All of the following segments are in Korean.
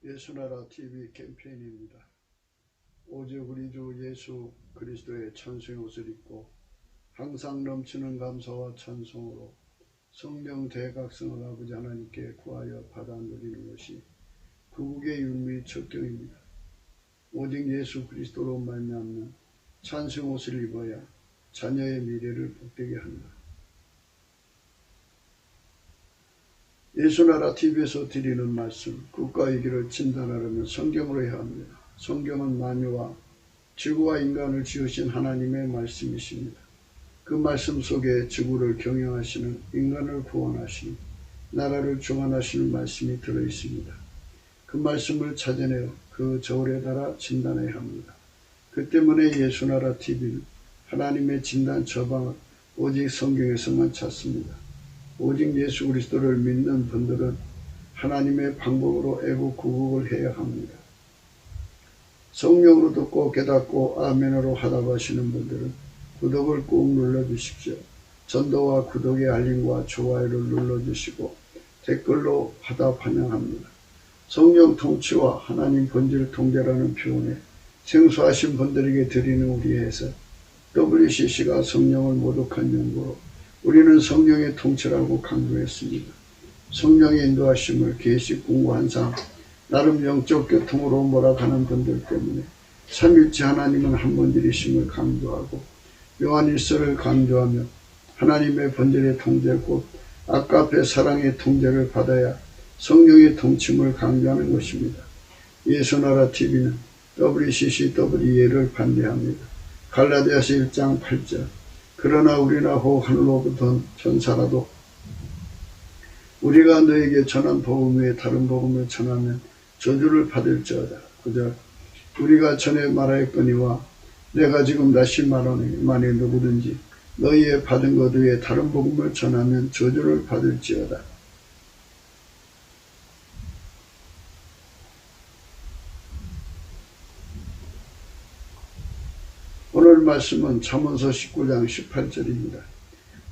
예수나라 TV 캠페인입니다. 오직 우리 주 예수 그리스도의 천수의 옷을 입고 항상 넘치는 감사와 찬송으로 성령 대각성을 아버지 하나님께 구하여 받아 누리는 것이 구국의 윤리 척경입니다. 오직 예수 그리스도로 말미암는 찬송 옷을 입어야 자녀의 미래를 복되게 한다. 예수나라 TV에서 드리는 말씀, 국가의 길을 진단하려면 성경으로 해야 합니다. 성경은 만유와 지구와 인간을 지으신 하나님의 말씀이십니다. 그 말씀 속에 지구를 경영하시는, 인간을 구원하시는, 나라를 주관하시는 말씀이 들어있습니다. 그 말씀을 찾아내어 그 저울에 달아 진단해야 합니다. 그 때문에 예수나라 TV는 하나님의 진단 처방을 오직 성경에서만 찾습니다. 오직 예수 그리스도를 믿는 분들은 하나님의 방법으로 애국구국을 해야 합니다. 성령으로 듣고 깨닫고 아멘으로 하답하시는 분들은 구독을 꾹 눌러주십시오. 전도와 구독의 알림과 좋아요를 눌러주시고 댓글로 하답 환영합니다. 성령 통치와 하나님 본질 통제라는 표현에 생소하신 분들에게 드리는 우리에서 WCC가 성령을 모독한 연구로 우리는 성령의 통치라고 강조했습니다. 성령의 인도하심을 계시 공부한상 나름 영적 교통으로 몰아가는 분들 때문에 삼일체 하나님은 한 분들이심을 강조하고 요한일서를 강조하며 하나님의 본질의 통제 곧 아까페 사랑의 통제를 받아야 성령의 통침을 강조하는 것입니다. 예수나라 TV는 WCCWE를 반대합니다. 갈라디아서 1장 8절 그러나 우리나 혹 하늘로부터 전사라도 우리가 너에게 전한 복음 외에 다른 복음을 전하면 저주를 받을지어다. 9절 우리가 전에 말하였거니와 내가 지금 다시 말하노니 만일 누구든지 너희의 받은 것 외에 다른 복음을 전하면 저주를 받을지어다. 오늘 말씀은 잠언서 19장 18절입니다.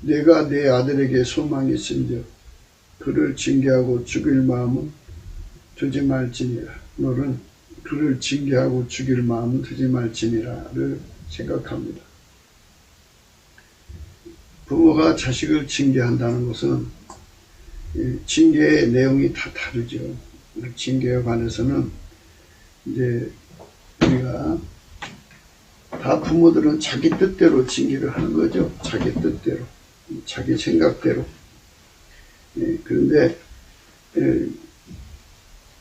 내가 내 아들에게 소망이 있은즉 그를 징계하고 죽일 마음은 두지 말지니라. 오늘은 그를 징계하고 죽일 마음은 두지 말지니라를 생각합니다. 부모가 자식을 징계한다는 것은 징계의 내용이 다 다르죠. 징계에 관해서는 이제 우리가 다 부모들은 자기 뜻대로 징계를 하는 거죠. 자기 뜻대로, 자기 생각대로. 그런데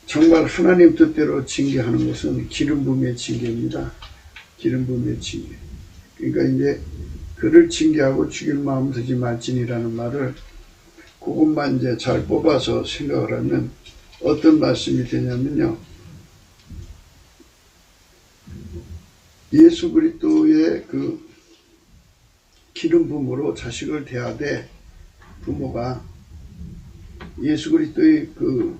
정말 하나님 뜻대로 징계하는 것은 기름 부음의 징계입니다. 기름 부음의 징계. 그러니까 이제 그를 징계하고 죽일 마음 두지 말지니라는 말을 그것만 이제 잘 뽑아서 생각을 하면 어떤 말씀이 되냐면요. 예수 그리스도의 그 기름 부음으로 자식을 대하되 부모가 예수 그리스도의 그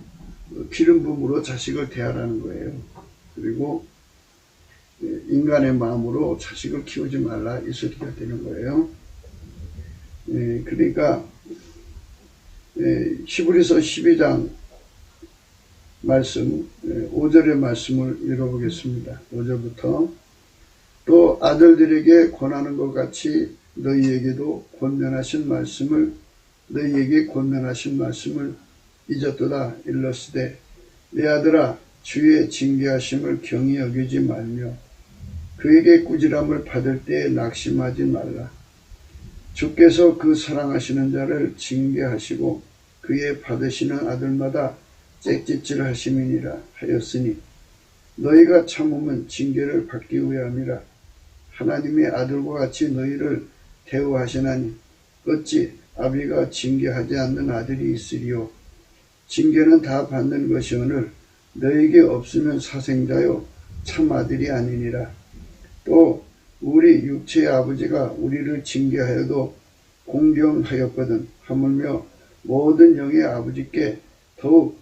기름 부음으로 자식을 대하라는 거예요. 그리고 인간의 마음으로 자식을 키우지 말라 이 소리가 되는 거예요. 그러니까 히브리서 12장 말씀 5절의 말씀을 읽어보겠습니다. 5절부터 또 아들들에게 권하는 것 같이 너희에게도 권면하신 말씀을 너희에게 권면하신 말씀을 잊었도다. 일러스되 내 아들아 주의 징계하심을 경히 여기지 말며 그에게 꾸지람을 받을 때에 낙심하지 말라. 주께서 그 사랑하시는 자를 징계하시고 그의 받으시는 아들마다 째짓질 하심이니라 하였으니 너희가 참으면 징계를 받기 위함이라. 하나님의 아들과 같이 너희를 대우하시나니 어찌 아비가 징계하지 않는 아들이 있으리요. 징계는 다 받는 것이오늘 너에게 없으면 사생자요 참 아들이 아니니라. 또 우리 육체의 아버지가 우리를 징계하여도 공경하였거든 하물며 모든 영의 아버지께 더욱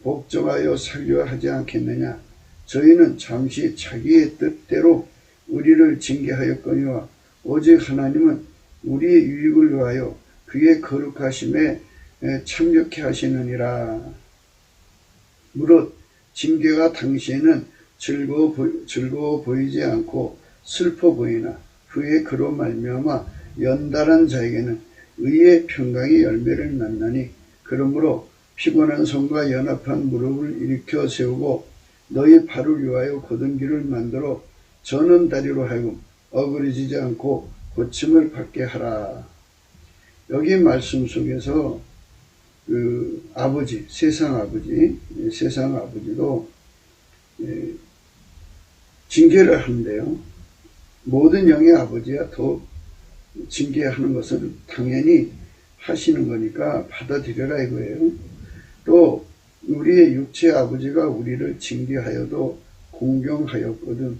복종하여 살려야 하지 않겠느냐. 저희는 잠시 자기의 뜻대로 우리를 징계하였거니와 오직 하나님은 우리의 유익을 위하여 그의 거룩하심에 참여케 하시느니라. 무릇 징계가 당시에는 즐거워 보이지 않고 슬퍼 보이나 후에 그로 말미암아 연달한 자에게는 의의 평강의 열매를 만나니 그러므로 피곤한 손과 연합한 무릎을 일으켜 세우고 너희 발을 위하여 곧은 길을 만들어 저는 다리로 하여금 어그러지지 않고 고침을 받게 하라. 여기 말씀 속에서 그 아버지, 세상 아버지도 징계를 하는데요. 모든 영의 아버지야 더 징계하는 것은 당연히 하시는 거니까 받아들여라 이거예요. 또 우리의 육체 아버지가 우리를 징계하여도 공경하였거든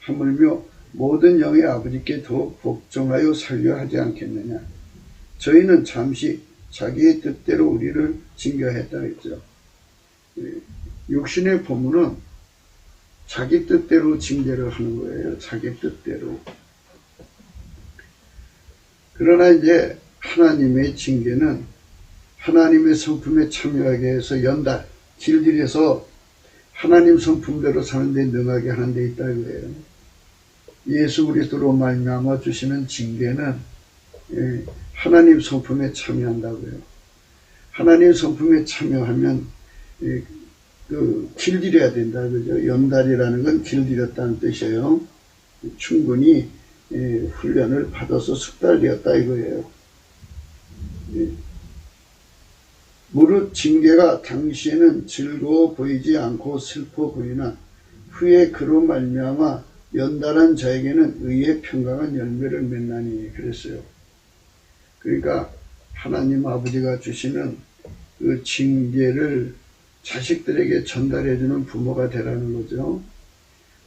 하물며 모든 영의 아버지께 더 복종하여 살려 하지 않겠느냐. 저희는 잠시 자기의 뜻대로 우리를 징계했다 했죠. 육신의 본문은 자기 뜻대로 징계를 하는 거예요. 자기 뜻대로. 그러나 이제 하나님의 징계는 하나님의 성품에 참여하게 해서 연달, 길들여서 하나님 성품대로 사는 데 능하게 하는 데 있다 이거예요. 예수 그리스도로 말미암아 주시는 징계는 하나님 성품에 참여한다고요. 하나님 성품에 참여하면 길들여야 된다 그죠. 연달이라는 건 길들였다는 뜻이에요. 충분히 훈련을 받아서 숙달되었다 이거예요. 무릇 징계가 당시에는 즐거워 보이지 않고 슬퍼 보이나 후에 그로 말미암아 연달한 자에게는 의의 평강한 열매를 맺나니 그랬어요. 그러니까 하나님 아버지가 주시는 그 징계를 자식들에게 전달해주는 부모가 되라는 거죠.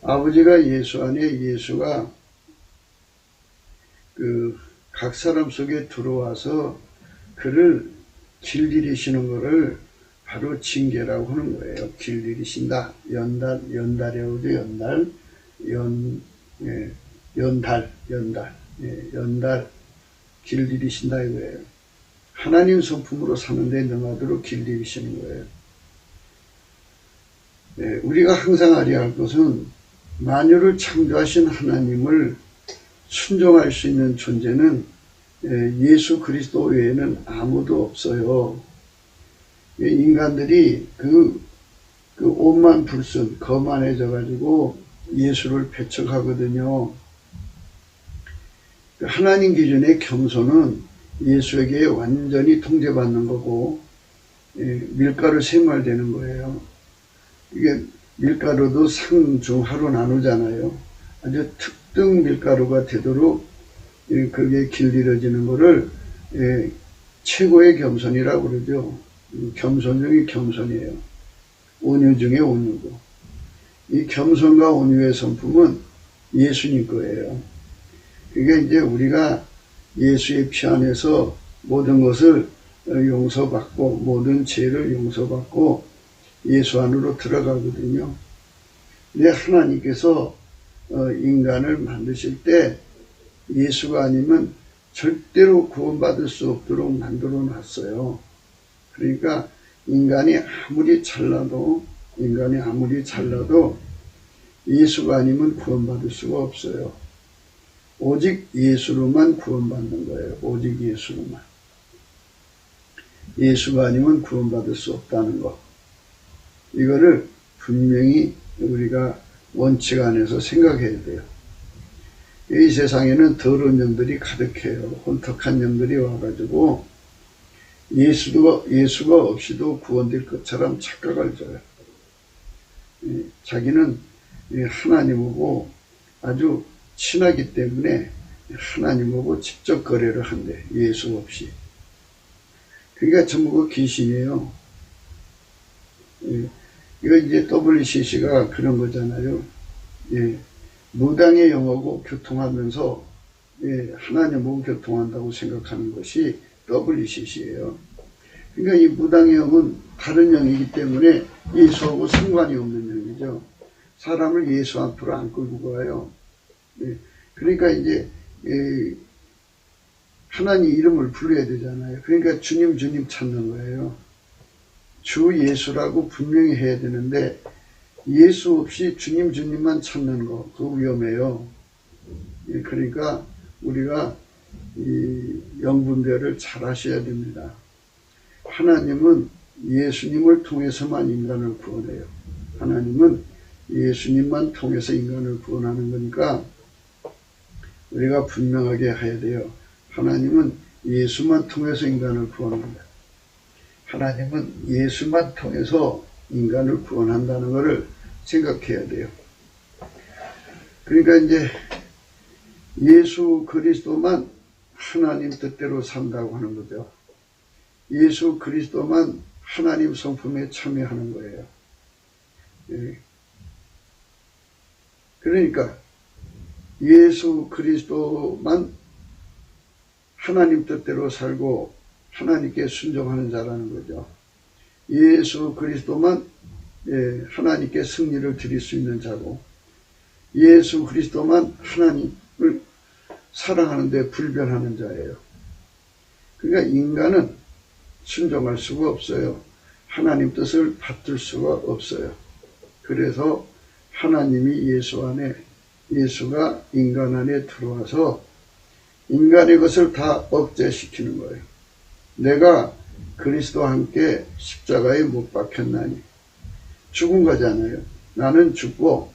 아버지가 예수 안에 예수가 그 각 사람 속에 들어와서 그를 길들이시는 것을 바로 징계라고 하는 거예요. 길들이신다. 연달이라고도 연달 길들이신다 이거예요. 하나님 성품으로 사는데 능하도록 길들이시는 거예요. 우리가 항상 알아야 할 것은 만유를 창조하신 하나님을 순종할 수 있는 존재는 예수 그리스도 외에는 아무도 없어요. 인간들이 그 오만 불순, 거만해져 가지고 예수를 배척하거든요. 하나님 기준의 겸손은 예수에게 완전히 통제받는 거고 밀가루 생활되는 거예요. 이게 밀가루도 상중하로 나누잖아요. 아주 특등 밀가루가 되도록 그게 길들여지는 거를 최고의 겸손이라고 그러죠. 겸손 중에 겸손이에요. 온유 중에 온유고. 이 겸손과 온유의 성품은 예수님 거예요. 그게 이제 우리가 예수의 피 안에서 모든 것을 용서받고 모든 죄를 용서받고 예수 안으로 들어가거든요. 근데 하나님께서 인간을 만드실 때 예수가 아니면 절대로 구원받을 수 없도록 만들어 놨어요. 그러니까 인간이 아무리 잘나도 예수가 아니면 구원받을 수가 없어요. 오직 예수로만 구원받는 거예요. 오직 예수로만. 예수가 아니면 구원받을 수 없다는 것. 이거를 분명히 우리가 원칙 안에서 생각해야 돼요. 이 세상에는 더러운 영들이 가득해요. 혼탁한 영들이 와가지고 예수가 없이도 구원될 것처럼 착각을 줘요. 자기는 하나님하고 아주 친하기 때문에 하나님하고 직접 거래를 한대. 예수 없이. 그러니까 전부 귀신이에요. 이거 이제 WCC가 그런 거잖아요. 무당의 영하고 교통하면서 하나님하고 교통한다고 생각하는 것이 WCC예요. 그러니까 이 무당의 영은 다른 영이기 때문에 예수하고 상관이 없는 영이죠. 사람을 예수 앞으로 안 끌고 가요. 그러니까 이제 하나님 이름을 불러야 되잖아요. 그러니까 주님 찾는 거예요. 주 예수라고 분명히 해야 되는데 예수 없이 주님만 찾는 거, 그거 위험해요. 그러니까 우리가 이 영분별을 잘 하셔야 됩니다. 하나님은 예수님을 통해서만 인간을 구원해요. 하나님은 예수님만 통해서 인간을 구원하는 거니까 우리가 분명하게 해야 돼요. 하나님은 예수만 통해서 인간을 구원한다. 하나님은 예수만 통해서 인간을 구원한다는 것을 생각해야 돼요. 그러니까 이제 예수 그리스도만 하나님 뜻대로 산다고 하는 거죠. 예수 그리스도만 하나님 성품에 참여하는 거예요. 그러니까 예수 그리스도만 하나님 뜻대로 살고 하나님께 순종하는 자라는 거죠. 예수 그리스도만 하나님께 승리를 드릴 수 있는 자고, 예수 그리스도만 하나님을 사랑하는 데 불변하는 자예요. 그러니까 인간은 순종할 수가 없어요. 하나님 뜻을 받들 수가 없어요. 그래서 하나님이 예수가 인간 안에 들어와서 인간의 것을 다 억제시키는 거예요. 내가 그리스도와 함께 십자가에 못 박혔나니, 죽은 거잖아요. 나는 죽고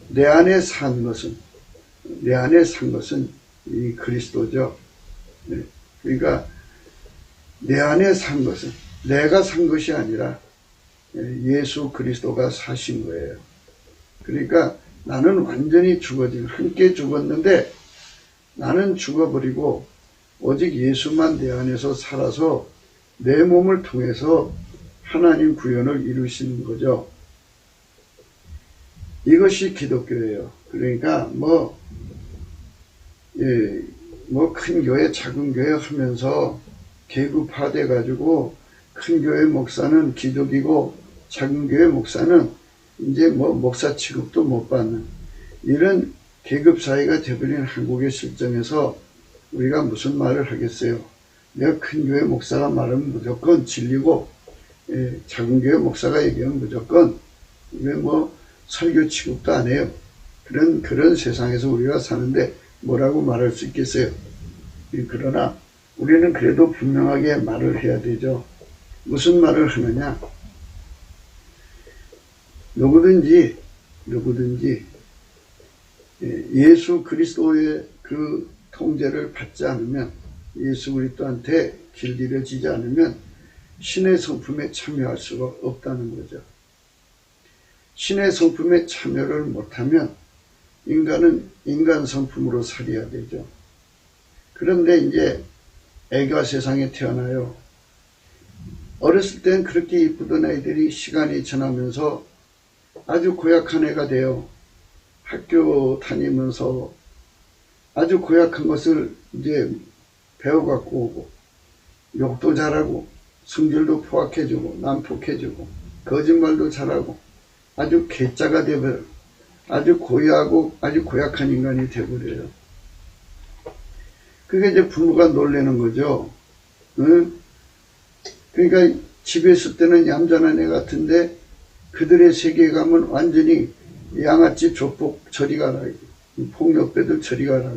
내 안에 산 것은 이 그리스도죠. 그러니까 내 안에 산 것은 내가 산 것이 아니라 예수 그리스도가 사신 거예요. 그러니까 나는 완전히 함께 죽었는데 나는 죽어버리고 오직 예수만 내 안에서 살아서 내 몸을 통해서 하나님 구원을 이루시는 거죠. 이것이 기독교예요. 그러니까 큰 교회 작은 교회 하면서 계급화돼 가지고 큰 교회 목사는 기독이고 작은 교회 목사는 이제 목사 취급도 못 받는 이런 계급 사회가 되버린 한국의 실정에서 우리가 무슨 말을 하겠어요. 내가 큰 교회 목사가 말하면 무조건 진리고 작은 교회 목사가 얘기하면 무조건 설교 취급도 안 해요. 그런 세상에서 우리가 사는데 뭐라고 말할 수 있겠어요. 그러나 우리는 그래도 분명하게 말을 해야 되죠. 무슨 말을 하느냐. 누구든지 예수 그리스도의 그 통제를 받지 않으면, 예수 그리스도한테 길들여지지 않으면 신의 성품에 참여할 수가 없다는 거죠. 신의 성품에 참여를 못하면 인간은 인간 성품으로 살아야 되죠. 그런데 이제 애가 세상에 태어나요. 어렸을 땐 그렇게 이쁘던 애들이 시간이 지나면서 아주 고약한 애가 돼요. 학교 다니면서 아주 고약한 것을 이제 배워갖고 오고, 욕도 잘하고, 성질도 포악해주고, 난폭해주고, 거짓말도 잘하고, 아주 괴짜가 되버려요. 아주 고유하고 아주 고약한 인간이 되버려요. 그게 이제 부모가 놀라는 거죠. 응? 그러니까 집에 있을 때는 얌전한 애 같은데 그들의 세계에 가면 완전히 양아치 조폭 저리 가라, 폭력배들 저리 가라,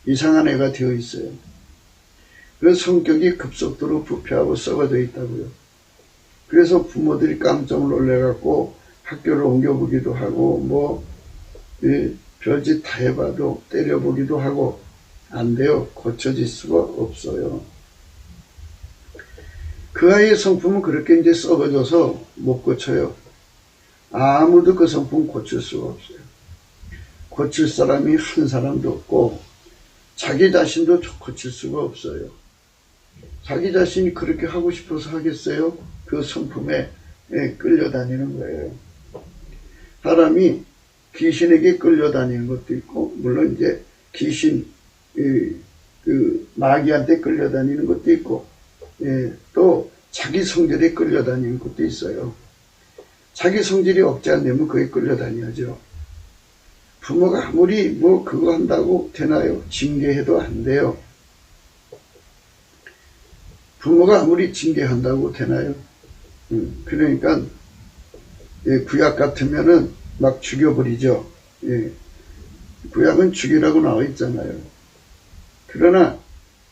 이상한 애가 되어 있어요. 그래서 성격이 급속도로 부패하고 썩어져 있다고요. 그래서 부모들이 깜짝 놀래갖고 학교를 옮겨보기도 하고 별짓 다 해봐도 때려보기도 하고 안 돼요. 고쳐질 수가 없어요. 그 아이의 성품은 그렇게 이제 썩어져서 못 고쳐요. 아무도 그 성품 고칠 수가 없어요. 고칠 사람이 한 사람도 없고 자기 자신도 고칠 수가 없어요. 자기 자신이 그렇게 하고 싶어서 하겠어요? 그 성품에 끌려다니는 거예요. 사람이 귀신에게 끌려다니는 것도 있고, 물론 이제 귀신, 마귀한테 끌려다니는 것도 있고, 또 자기 성질에 끌려다니는 것도 있어요. 자기 성질이 억제 안 되면 그게 끌려다녀야죠. 부모가 아무리 그거 한다고 되나요? 징계해도 안 돼요. 부모가 아무리 징계한다고 되나요? 그러니까 예, 구약 같으면은 막 죽여버리죠. 예, 구약은 죽이라고 나와 있잖아요. 그러나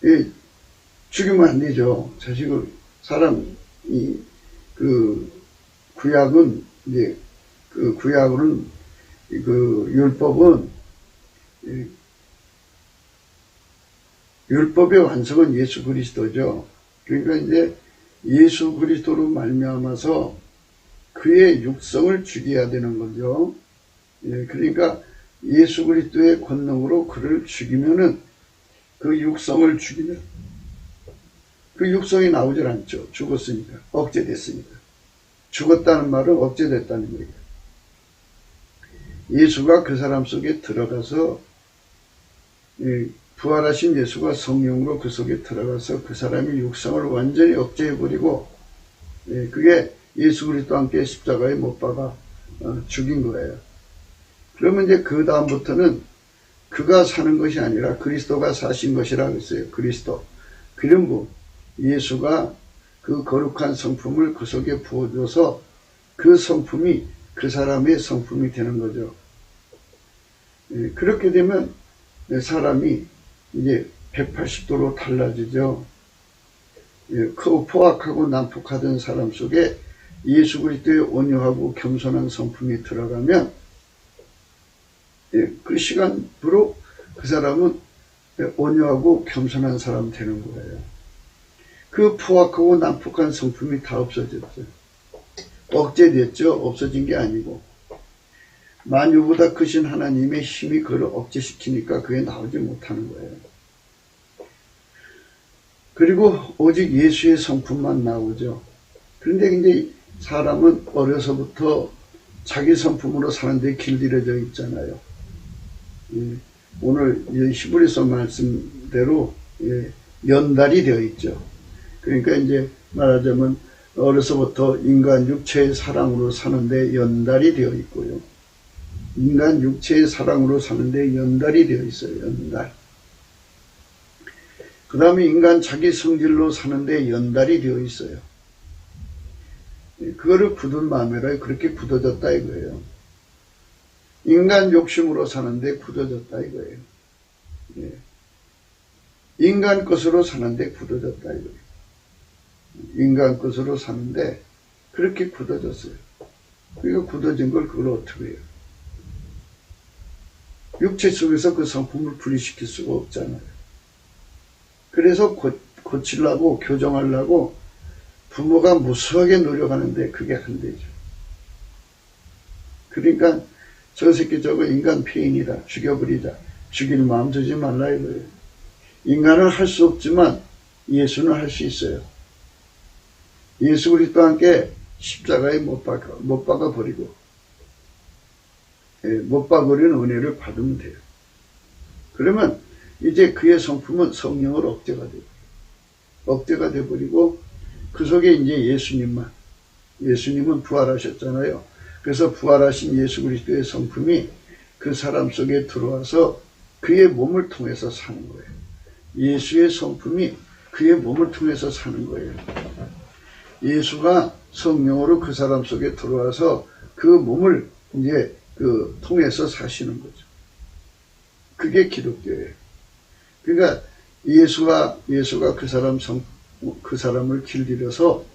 예, 죽이면 안 되죠. 자식을 사람이 그 구약은 이제 그 구약은 그 율법은 율법의 완성은 예수 그리스도죠. 그러니까 이제 예수 그리스도로 말미암아서 그의 육성을 죽여야 되는 거죠. 예, 그러니까 예수 그리스도의 권능으로 그를 죽이면은 그 육성을 죽이면 그 육성이 나오질 않죠. 죽었으니까. 억제됐으니까. 죽었다는 말은 억제됐다는 거예요. 예수가 그 사람 속에 들어가서 부활하신 예수가 성령으로 그 속에 들어가서 그 사람의 육성을 완전히 억제해버리고 그게 예수 그리스도와 함께 십자가에 못 박아 죽인 거예요. 그러면 이제 그 다음부터는 그가 사는 것이 아니라 그리스도가 사신 것이라고 했어요. 그리스도. 그런 예수가 그 거룩한 성품을 그 속에 부어줘서 그 성품이 그 사람의 성품이 되는 거죠. 그렇게 되면 사람이 이제 180도로 달라지죠. 포악하고 난폭하던 사람 속에 예수 그리스도의 온유하고 겸손한 성품이 들어가면 그 시간부로 그 사람은 온유하고 겸손한 사람 되는 거예요. 그 포악하고 난폭한 성품이 다 없어졌죠. 억제됐죠. 없어진 게 아니고 만유보다 크신 하나님의 힘이 그를 억제시키니까 그게 나오지 못하는 거예요. 그리고 오직 예수의 성품만 나오죠. 그런데 이제 사람은 어려서부터 자기 성품으로 사는데 길들여져 있잖아요. 오늘 히브리서 말씀대로 연달이 되어 있죠. 그러니까 이제 말하자면 어려서부터 인간 육체의 사랑으로 사는데 연달이 되어 있고요. 인간 육체의 사랑으로 사는데 연달이 되어 있어요. 연달. 그 다음에 인간 자기 성질로 사는데 연달이 되어 있어요. 그거를 굳은 마음이라 그렇게 굳어졌다 이거예요. 인간 욕심으로 사는데 굳어졌다 이거예요. 인간 것으로 사는데 굳어졌다 이거예요. 인간 것으로 사는데 그렇게 굳어졌어요. 그러니까 굳어진 걸 그걸 어떻게 해요? 육체 속에서 그 성품을 분리시킬 수가 없잖아요. 그래서 고치려고 교정하려고 부모가 무수하게 노력하는데 그게 안 되죠. 그러니까 저 새끼 저거 인간 폐인이다. 죽여버리자. 죽일 마음 두지 말라 이거예요. 인간은 할 수 없지만 예수는 할 수 있어요. 예수 그리스도와 함께 십자가에 못 박아버리고 못 박아버리는 은혜를 받으면 돼요. 그러면 이제 그의 성품은 성령으로 억제가 돼버리고 그 속에 이제 예수님은 부활하셨잖아요. 그래서 부활하신 예수 그리스도의 성품이 그 사람 속에 들어와서 그의 몸을 통해서 사는 거예요. 예수의 성품이 그의 몸을 통해서 사는 거예요. 예수가 성령으로 그 사람 속에 들어와서 그 몸을 이제 통해서 사시는 거죠. 그게 기독교예요. 그러니까 예수가 그 사람을 길들여서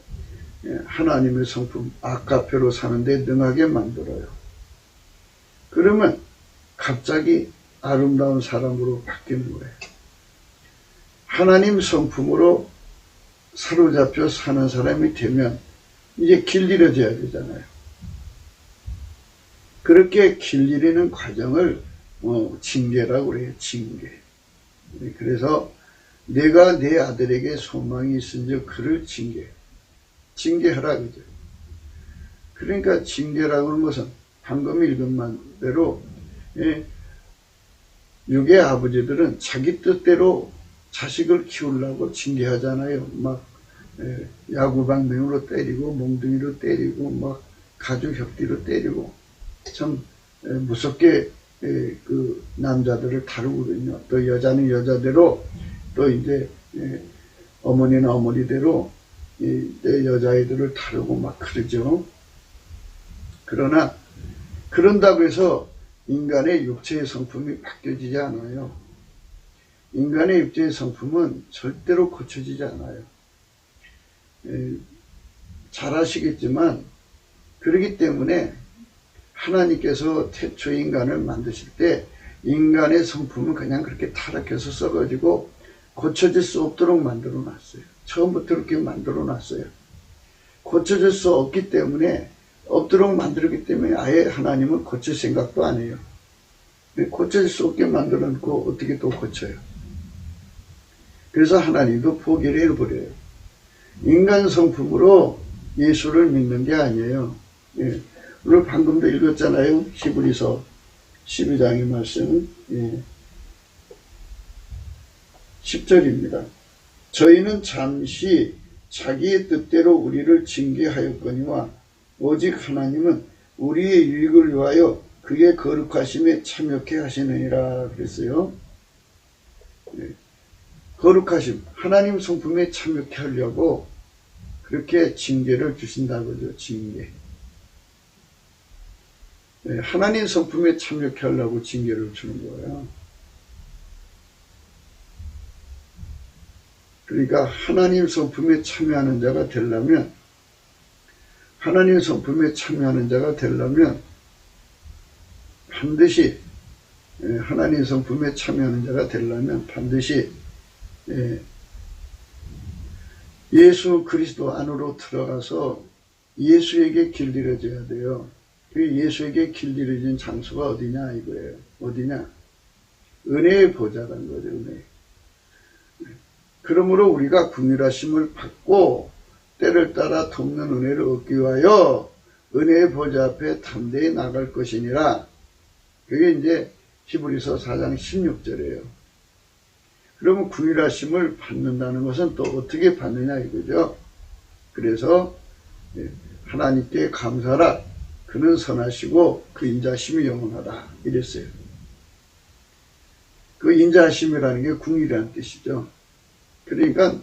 하나님의 성품 아가페로 사는데 능하게 만들어요. 그러면 갑자기 아름다운 사람으로 바뀌는 거예요. 하나님 성품으로 사로잡혀 사는 사람이 되면 이제 길들여져야 되잖아요. 그렇게 길들이는 과정을 징계라고 그래요. 징계. 그래서 내가 내 아들에게 소망이 있은즉 그를 징계하라 그죠. 그러니까 징계라고 하는 것은 방금 읽은 대로 육의 아버지들은 자기 뜻대로 자식을 키우려고 징계하잖아요. 막 야구방망이로 때리고 몽둥이로 때리고 막 가죽 혁띠로 때리고 참 무섭게 그 남자들을 다루거든요. 또 여자는 여자대로 또 이제 어머니는 어머니대로 여자아이들을 다루고 막 그러죠. 그러나 그런다고 해서 인간의 육체의 성품이 바뀌어지지 않아요. 인간의 육체의 성품은 절대로 고쳐지지 않아요. 잘 아시겠지만 그렇기 때문에 하나님께서 태초 인간을 만드실 때 인간의 성품은 그냥 그렇게 타락해서 썩어지고 고쳐질 수 없도록 만들어 놨어요. 처음부터 그렇게 만들어 놨어요. 고쳐질 수 없기 때문에 없도록 만들었기 때문에 아예 하나님은 고칠 생각도 안 해요. 고쳐질 수 없게 만들어 놓고 어떻게 또 고쳐요. 그래서 하나님도 포기를 해버려요. 인간 성품으로 예수를 믿는 게 아니에요. 오늘 방금도 읽었잖아요. 히브리서 12장의 말씀 10절입니다. 저희는 잠시 자기의 뜻대로 우리를 징계하였거니와 오직 하나님은 우리의 유익을 위하여 그의 거룩하심에 참여케 하시느니라 그랬어요. 거룩하심, 하나님 성품에 참여케 하려고 그렇게 징계를 주신다고죠. 징계. 하나님 성품에 참여케 하려고 징계를 주는 거예요. 그러니까 하나님 성품에 참여하는 자가 되려면 하나님 성품에 참여하는 자가 되려면 반드시 하나님 성품에 참여하는 자가 되려면 반드시 예수 그리스도 안으로 들어가서 예수에게 길들여져야 돼요. 예수에게 길들여진 장소가 어디냐 이거예요. 어디냐? 은혜의 보좌라는 거죠. 은혜. 그러므로 우리가 긍휼하심을 받고 때를 따라 돕는 은혜를 얻기 위하여 은혜의 보좌 앞에 담대히 나갈 것이니라. 그게 이제 히브리서 4장 16절이에요. 그러면 긍휼하심을 받는다는 것은 또 어떻게 받느냐 이거죠. 그래서 하나님께 감사하라. 그는 선하시고 그 인자심이 영원하다 이랬어요. 그 인자심이라는 게 긍휼이라는 뜻이죠. 그러니까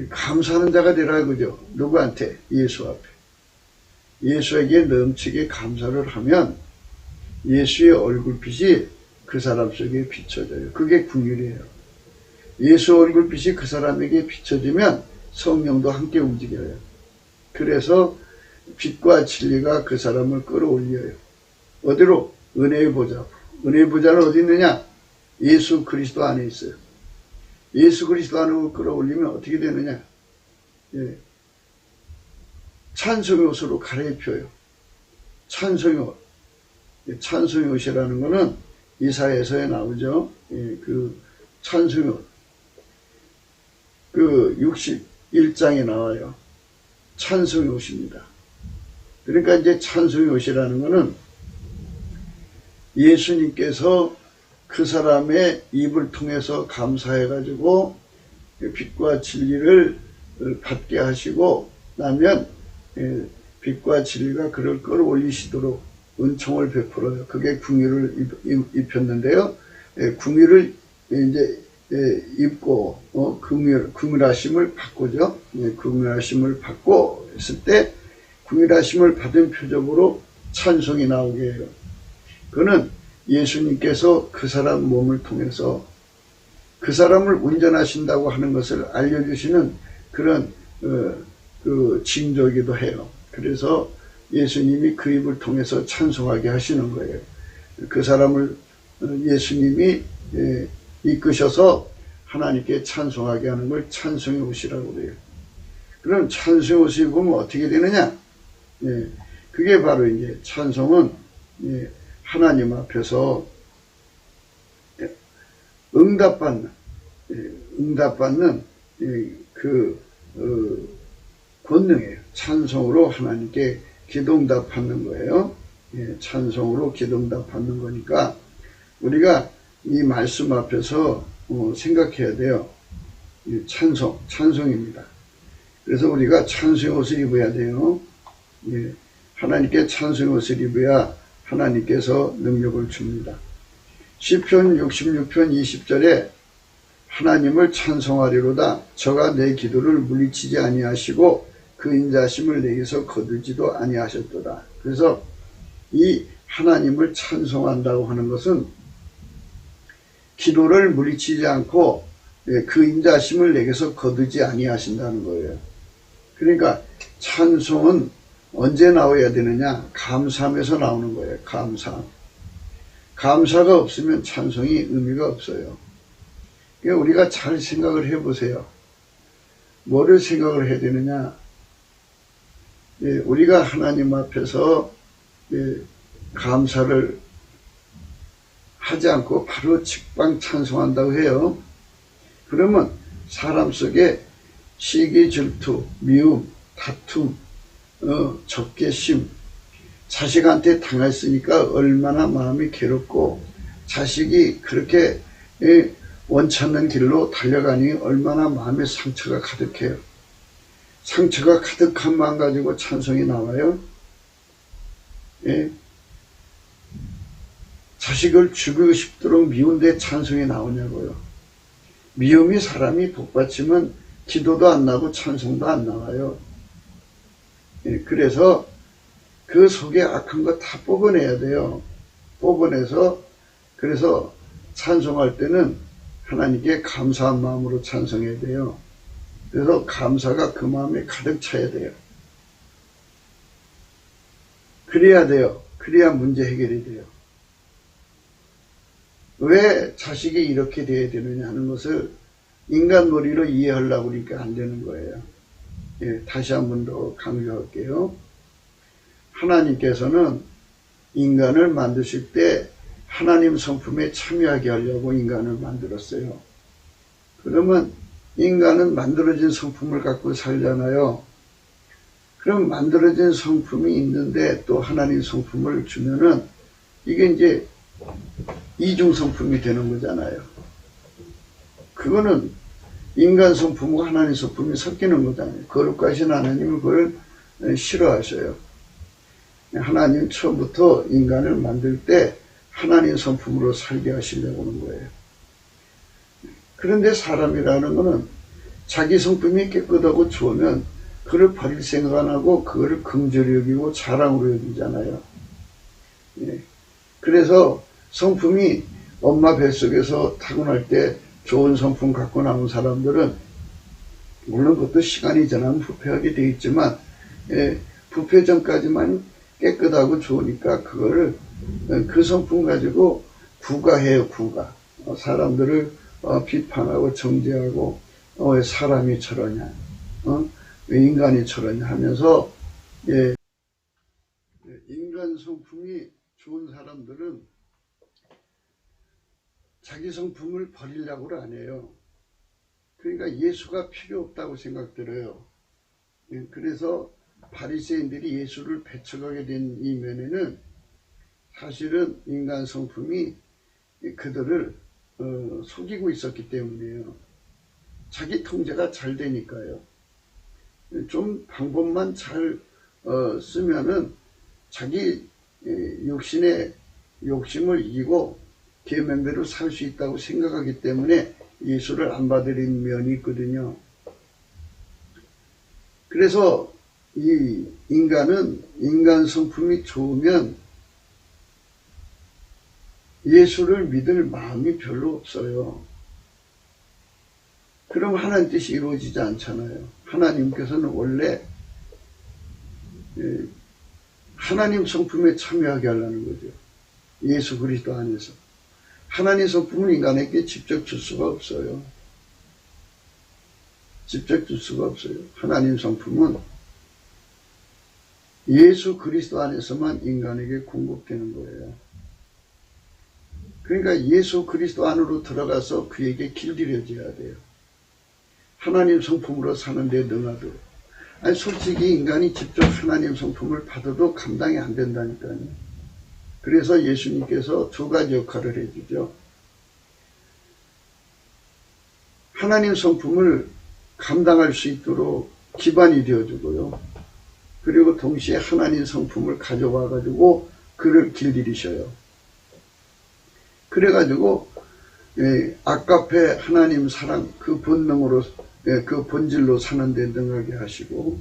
감사하는 자가 되라 그죠. 누구한테? 예수 앞에. 예수에게 넘치게 감사를 하면 예수의 얼굴빛이 그 사람 속에 비춰져요. 그게 긍휼이에요. 예수 얼굴빛이 그 사람에게 비춰지면 성령도 함께 움직여요. 그래서 빛과 진리가 그 사람을 끌어올려요. 어디로? 은혜의 보좌. 은혜의 보좌는 어디 있느냐? 예수 그리스도 안에 있어요. 예수 그리스도 안으로 끌어올리면 어떻게 되느냐? 찬송의 옷으로 갈아입혀요. 찬송의 옷. 찬송의 옷이라는 거는 이사야서에 나오죠. 그 찬송의 옷. 그 61장에 나와요. 찬송의 옷입니다. 그러니까 이제 찬송의 옷이라는 거는 예수님께서 그 사람의 입을 통해서 감사해가지고 빛과 진리를 받게 하시고 나면 빛과 진리가 그를 끌어올리시도록 은총을 베풀어요. 그게 긍휼을 입혔는데요. 긍휼을 이제 입고 긍휼하심을 받고죠. 긍휼하심을 받고 했을 때 긍휼하심을 받은 표적으로 찬송이 나오게 해요. 그는 예수님께서 그 사람 몸을 통해서 그 사람을 운전하신다고 하는 것을 알려주시는 그런 그 징조이기도 해요. 그래서 예수님이 그 입을 통해서 찬송하게 하시는 거예요. 그 사람을 예수님이 이끄셔서 하나님께 찬송하게 하는 걸 찬송의 옷이라고 그래요. 그럼 찬송의 옷을 입으면 어떻게 되느냐? 그게 바로 이제 찬송은 하나님 앞에서 응답받는 그 권능이에요. 찬송으로 하나님께 기도응답 받는 거예요. 찬송으로 기도응답 받는 거니까 우리가 이 말씀 앞에서 생각해야 돼요. 찬송입니다. 그래서 우리가 찬송의 옷을 입어야 돼요. 하나님께 찬송의 옷을 입어야 하나님께서 능력을 줍니다. 시편 66편 20절에 하나님을 찬송하리로다. 저가 내 기도를 물리치지 아니하시고 그 인자심을 내게서 거두지도 아니하셨도다. 그래서 이 하나님을 찬송한다고 하는 것은 기도를 물리치지 않고 그 인자심을 내게서 거두지 아니하신다는 거예요. 그러니까 찬송은 언제 나와야 되느냐? 감사함에서 나오는 거예요. 감사함. 감사가 없으면 찬송이 의미가 없어요. 그러니까 우리가 잘 생각을 해보세요. 뭐를 생각을 해야 되느냐? 우리가 하나님 앞에서 감사를 하지 않고 바로 직방 찬송한다고 해요. 그러면 사람 속에 시기, 질투, 미움, 다툼, 적개심, 자식한테 당했으니까 얼마나 마음이 괴롭고 자식이 그렇게 원찮는 길로 달려가니 얼마나 마음에 상처가 가득해요. 상처가 가득한 마음 가지고 찬송이 나와요. 자식을 죽이고 싶도록 미운데 찬송이 나오냐고요. 미움이 사람이 복받치면 기도도 안 나고 찬송도 안 나와요. 그래서 그 속에 악한 거 다 뽑아내야 돼요. 뽑아내서 그래서 찬송할 때는 하나님께 감사한 마음으로 찬송해야 돼요. 그래서 감사가 그 마음에 가득 차야 돼요. 그래야 돼요. 그래야 문제 해결이 돼요. 왜 자식이 이렇게 돼야 되느냐 하는 것을 인간 머리로 이해하려고 그러니까 안 되는 거예요. 다시 한 번 더 강조할게요. 하나님께서는 인간을 만드실 때 하나님 성품에 참여하게 하려고 인간을 만들었어요. 그러면 인간은 만들어진 성품을 갖고 살잖아요. 그럼 만들어진 성품이 있는데 또 하나님 성품을 주면은 이게 이제 이중 성품이 되는 거잖아요. 그거는 인간 성품과 하나님 성품이 섞이는 거잖아요. 거룩하신 하나님은 그걸 싫어하셔요. 하나님 처음부터 인간을 만들 때 하나님 성품으로 살게 하시려고 하는 거예요. 그런데 사람이라는 거는 자기 성품이 깨끗하고 좋으면 그를 버릴 생각 안 하고 그거를 긍정히 여기고 자랑으로 여기잖아요. 그래서 성품이 엄마 뱃속에서 타고날 때 좋은 성품 갖고 나온 사람들은 물론 그것도 시간이 지나면 부패하게 되어 있지만 부패 전까지만 깨끗하고 좋으니까 그거를 그 성품 가지고 구가해요. 구가. 사람들을 비판하고 정죄하고 왜 사람이 저러냐, 왜 인간이 저러냐 하면서 인간 성품이 좋은 사람들은 자기 성품을 버리려고 안 해요. 그러니까 예수가 필요 없다고 생각들어요. 그래서 바리새인들이 예수를 배척하게 된 이면에는 사실은 인간 성품이 그들을 속이고 있었기 때문이에요. 자기 통제가 잘 되니까요. 좀 방법만 잘 쓰면은 자기 욕심을 이기고 계명대로 살 수 있다고 생각하기 때문에 예수를 안 받으려는 면이 있거든요. 그래서 이 인간은 인간 성품이 좋으면 예수를 믿을 마음이 별로 없어요. 그럼 하나님 뜻이 이루어지지 않잖아요. 하나님께서는 원래 하나님 성품에 참여하게 하려는 거죠. 예수 그리스도 안에서. 하나님 성품은 인간에게 직접 줄 수가 없어요. 직접 줄 수가 없어요. 하나님 성품은 예수 그리스도 안에서만 인간에게 공급되는 거예요. 그러니까 예수 그리스도 안으로 들어가서 그에게 길들여져야 돼요. 하나님 성품으로 사는데 능하도록. 아니 솔직히 인간이 직접 하나님 성품을 받아도 감당이 안 된다니까요. 그래서 예수님께서 두 가지 역할을 해주죠. 하나님 성품을 감당할 수 있도록 기반이 되어주고요. 그리고 동시에 하나님 성품을 가져와 가지고 그를 길들이셔요. 그래가지고 아까페 하나님 사랑 그 본능으로 그 본질로 사는 데 능하게 하시고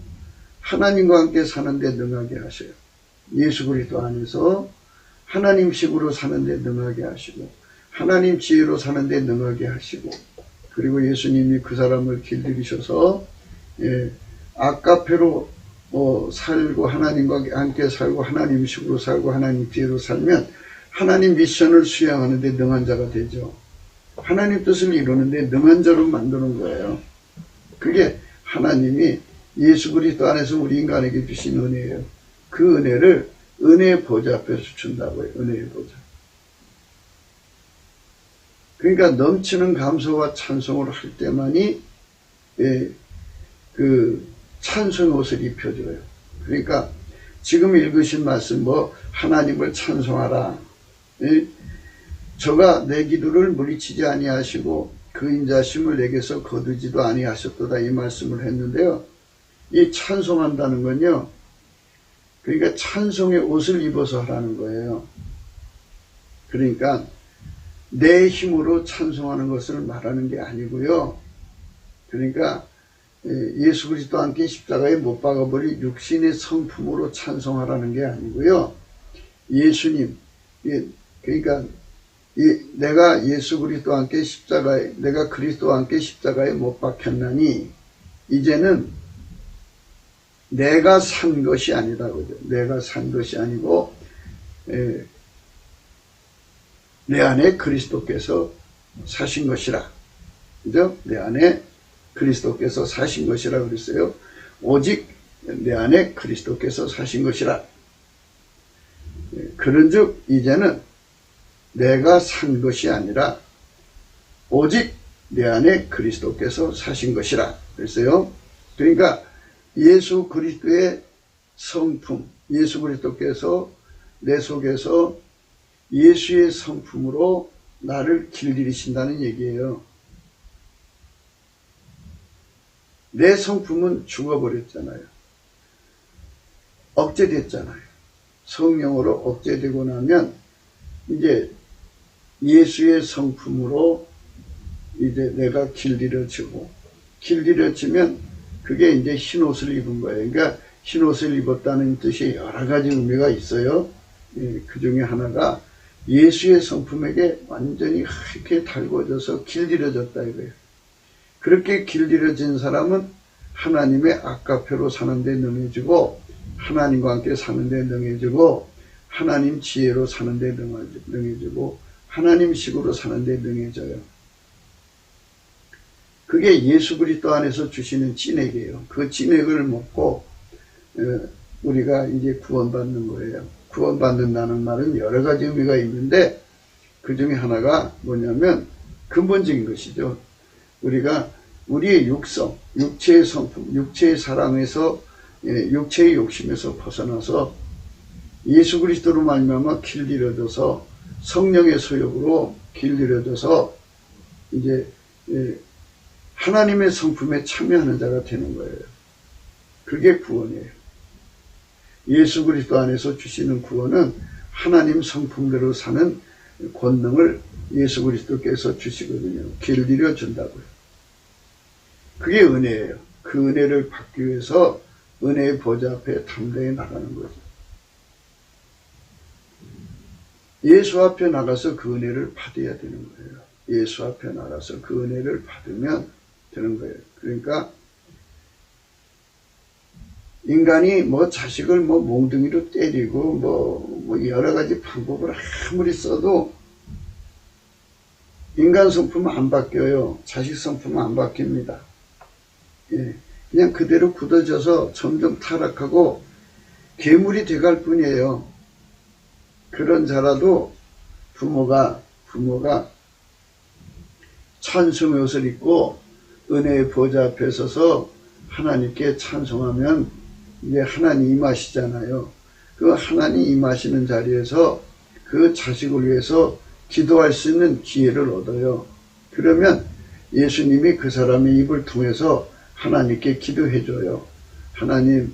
하나님과 함께 사는 데 능하게 하셔요. 예수 그리스도 안에서 하나님식으로 사는데 능하게 하시고 하나님 지혜로 사는데 능하게 하시고 그리고 예수님이 그 사람을 길들이셔서 아까페로 살고 하나님과 함께 살고 하나님식으로 살고 하나님 지혜로 살면 하나님 미션을 수행하는데 능한 자가 되죠. 하나님 뜻을 이루는데 능한 자로 만드는 거예요. 그게 하나님이 예수 그리스도 안에서 우리 인간에게 주신 은혜예요. 그 은혜를 은혜의 보좌 앞에서 준다고요. 은혜의 보좌. 그러니까 넘치는 감사와 찬송을 할 때만이 그 찬송의 옷을 입혀줘요. 그러니까 지금 읽으신 말씀 하나님을 찬송하라. 저가 내 기도를 물리치지 아니하시고 그 인자심을 내게서 거두지도 아니하셨도다 이 말씀을 했는데요. 이 찬송한다는 건요. 그러니까 찬송의 옷을 입어서 하라는 거예요. 그러니까 내 힘으로 찬송하는 것을 말하는 게 아니고요. 그러니까 예수 그리스도와 함께 십자가에 못 박아버린 육신의 성품으로 찬송하라는 게 아니고요. 예수님, 그러니까 내가 예수 그리스도와 함께 내가 그리스도와 함께 십자가에 못 박혔나니 이제는 내가 산 것이 아니다. 그죠? 내가 산 것이 아니고 내 안에 그리스도께서 사신 것이라. 그죠? 내 안에 그리스도께서 사신 것이라 그랬어요. 오직 내 안에 그리스도께서 사신 것이라. 그런즉 이제는 내가 산 것이 아니라 오직 내 안에 그리스도께서 사신 것이라 그랬어요. 그러니까 예수 그리스도의 성품, 예수 그리스도께서 내 속에서 예수의 성품으로 나를 길들이신다는 얘기예요. 내 성품은 죽어버렸잖아요. 억제됐잖아요. 성령으로 억제되고 나면 이제 예수의 성품으로 이제 내가 길들여지고 길들여지면 그게 이제 흰옷을 입은 거예요. 그러니까 흰옷을 입었다는 뜻이 여러 가지 의미가 있어요. 그 중에 하나가 예수의 성품에게 완전히 하얗게 달궈져서 길들여졌다 이거예요. 그렇게 길들여진 사람은 하나님의 아까페로 사는데 능해지고 하나님과 함께 사는데 능해지고 하나님 지혜로 사는데 능해지고 하나님식으로 사는데 능해져요. 그게 예수 그리스도 안에서 주시는 진액이에요. 그 진액을 먹고 우리가 이제 구원받는 거예요. 구원받는다는 말은 여러 가지 의미가 있는데 그 중에 하나가 뭐냐면 근본적인 것이죠. 우리가 우리의 육성, 육체의 성품, 육체의 사랑에서 육체의 욕심에서 벗어나서 예수 그리스도로 말미암아 길들여져서 성령의 소욕으로 길들여져서 이제 하나님의 성품에 참여하는 자가 되는 거예요. 그게 구원이에요. 예수 그리스도 안에서 주시는 구원은 하나님 성품대로 사는 권능을 예수 그리스도께서 주시거든요. 길들여 준다고요. 그게 은혜예요. 그 은혜를 받기 위해서 은혜의 보좌 앞에 담대히 나가는 거죠. 예수 앞에 나가서 그 은혜를 받아야 되는 거예요. 예수 앞에 나가서 그 은혜를 받으면 되는 거예요. 그러니까 인간이 자식을 몽둥이로 때리고 여러 가지 방법을 아무리 써도 인간 성품은 안 바뀌어요. 자식 성품은 안 바뀝니다. 그냥 그대로 굳어져서 점점 타락하고 괴물이 돼갈 뿐이에요. 그런 자라도 부모가 찬송의 옷을 입고 은혜의 보좌 앞에 서서 하나님께 찬송하면 이제 하나님 임하시잖아요. 그 하나님 임하시는 자리에서 그 자식을 위해서 기도할 수 있는 기회를 얻어요. 그러면 예수님이 그 사람의 입을 통해서 하나님께 기도해줘요. 하나님,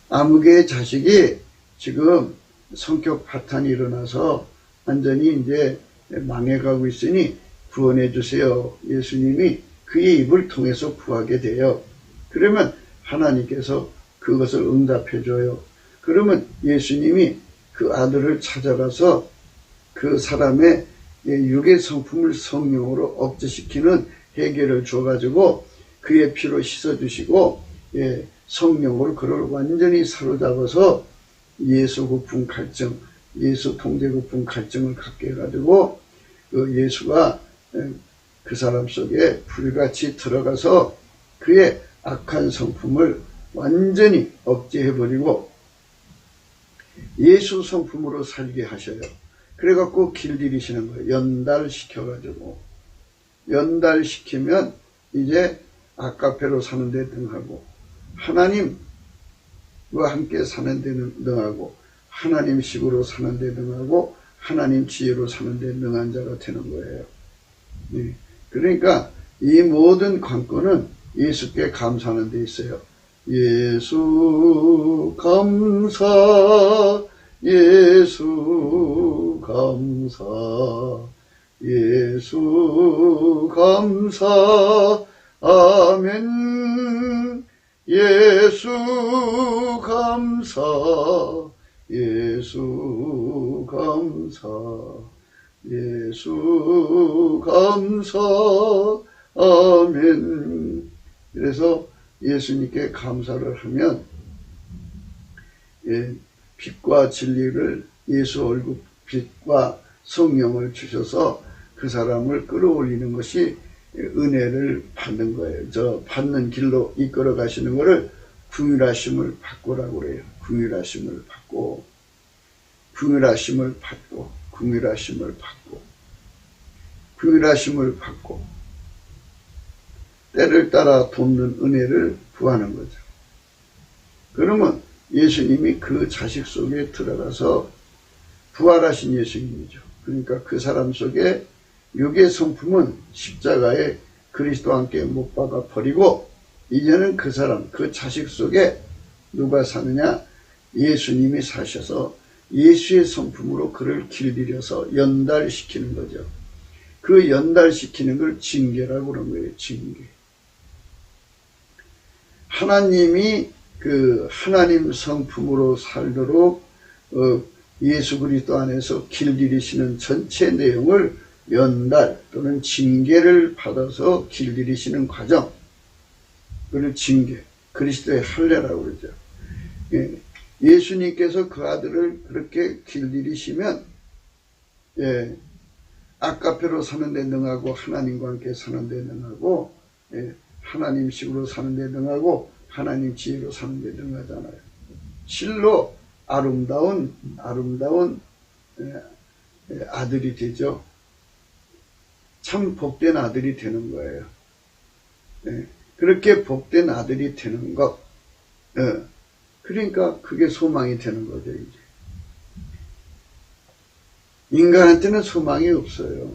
아무개의 자식이 지금 성격 파탄이 일어나서 완전히 이제 망해가고 있으니 구원해 주세요. 예수님이 그의 입을 통해서 구하게 돼요. 그러면 하나님께서 그것을 응답해 줘요. 그러면 예수님이 그 아들을 찾아가서 그 사람의 육의 성품을 성령으로 억제시키는 해결을 줘가지고 그의 피로 씻어주시고 성령으로 그를 완전히 사로잡아서 예수 고품 갈증, 예수 통제 고품 갈증을 갖게 해가지고 그 예수가 그 사람 속에 불같이 들어가서 그의 악한 성품을 완전히 억제해버리고 예수 성품으로 살게 하셔요. 그래갖고 길들이시는 거예요. 연달시켜가지고. 연달시키면 이제 아카페로 사는 데 등하고 하나님과 함께 사는 데 등하고 하나님식으로 사는 데 등하고 하나님 지혜로 사는 데 능한 자가 되는 거예요. 그러니까 이 모든 관건은 예수께 감사하는 데 있어요. 예수 감사, 예수 감사, 예수 감사, 아멘. 예수 감사, 예수 감사, 예수 감사, 아멘. 그래서 예수님께 감사를 하면 빛과 진리를 예수 얼굴 빛과 성령을 주셔서 그 사람을 끌어올리는 것이 은혜를 받는 거예요. 저 받는 길로 이끌어 가시는 것을 긍휼하심을 받고라고 그래요. 긍휼하심을 받고, 긍휼하심을 받고, 긍휼하심을 받고, 긍휼하심을 받고, 때를 따라 돕는 은혜를 구하는 거죠. 그러면 예수님이 그 자식 속에 들어가서 부활하신 예수님이죠. 그러니까 그 사람 속에 육의 성품은 십자가에 그리스도와 함께 못 박아 버리고 이제는 그 사람, 그 자식 속에 누가 사느냐? 예수님이 사셔서 예수의 성품으로 그를 길들여서 연달시키는 거죠. 그 연달시키는 걸 징계라고 그런 거예요. 징계. 하나님이 그 하나님 성품으로 살도록 예수 그리스도 안에서 길들이시는 전체 내용을 연달 또는 징계를 받아서 길들이시는 과정, 그를 징계, 그리스도의 할례라고 그러죠. 예수님께서 그 아들을 그렇게 길들이시면 아카페로 사는 데 능하고 하나님과 함께 사는 데 능하고 하나님식으로 사는 데 능하고 하나님 지혜로 사는 데 능하잖아요. 실로 아름다운 아들이 되죠. 참 복된 아들이 되는 거예요. 그렇게 복된 아들이 되는 것, 그러니까 그게 소망이 되는 거죠. 이제 인간한테는 소망이 없어요.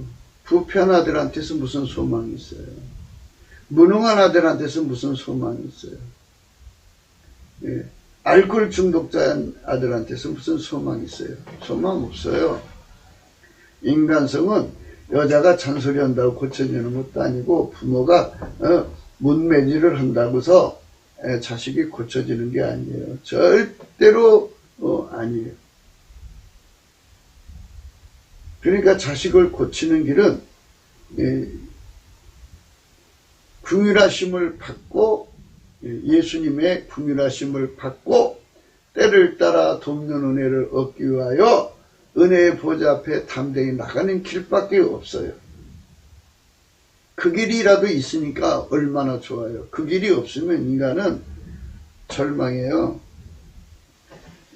부패한 아들한테서 무슨 소망이 있어요? 무능한 아들한테서 무슨 소망이 있어요? 알코올 중독자인 아들한테서 무슨 소망이 있어요? 소망 없어요. 인간성은 여자가 잔소리한다고 고쳐지는 것도 아니고 부모가 문매질을 한다고서 자식이 고쳐지는 게 아니에요. 절대로 아니에요. 그러니까 자식을 고치는 길은 긍휼하심을 받고 예수님의 긍휼하심을 받고 때를 따라 돕는 은혜를 얻기 위하여 은혜의 보좌 앞에 담대히 나가는 길밖에 없어요. 그 길이라도 있으니까 얼마나 좋아요. 그 길이 없으면 인간은 절망해요.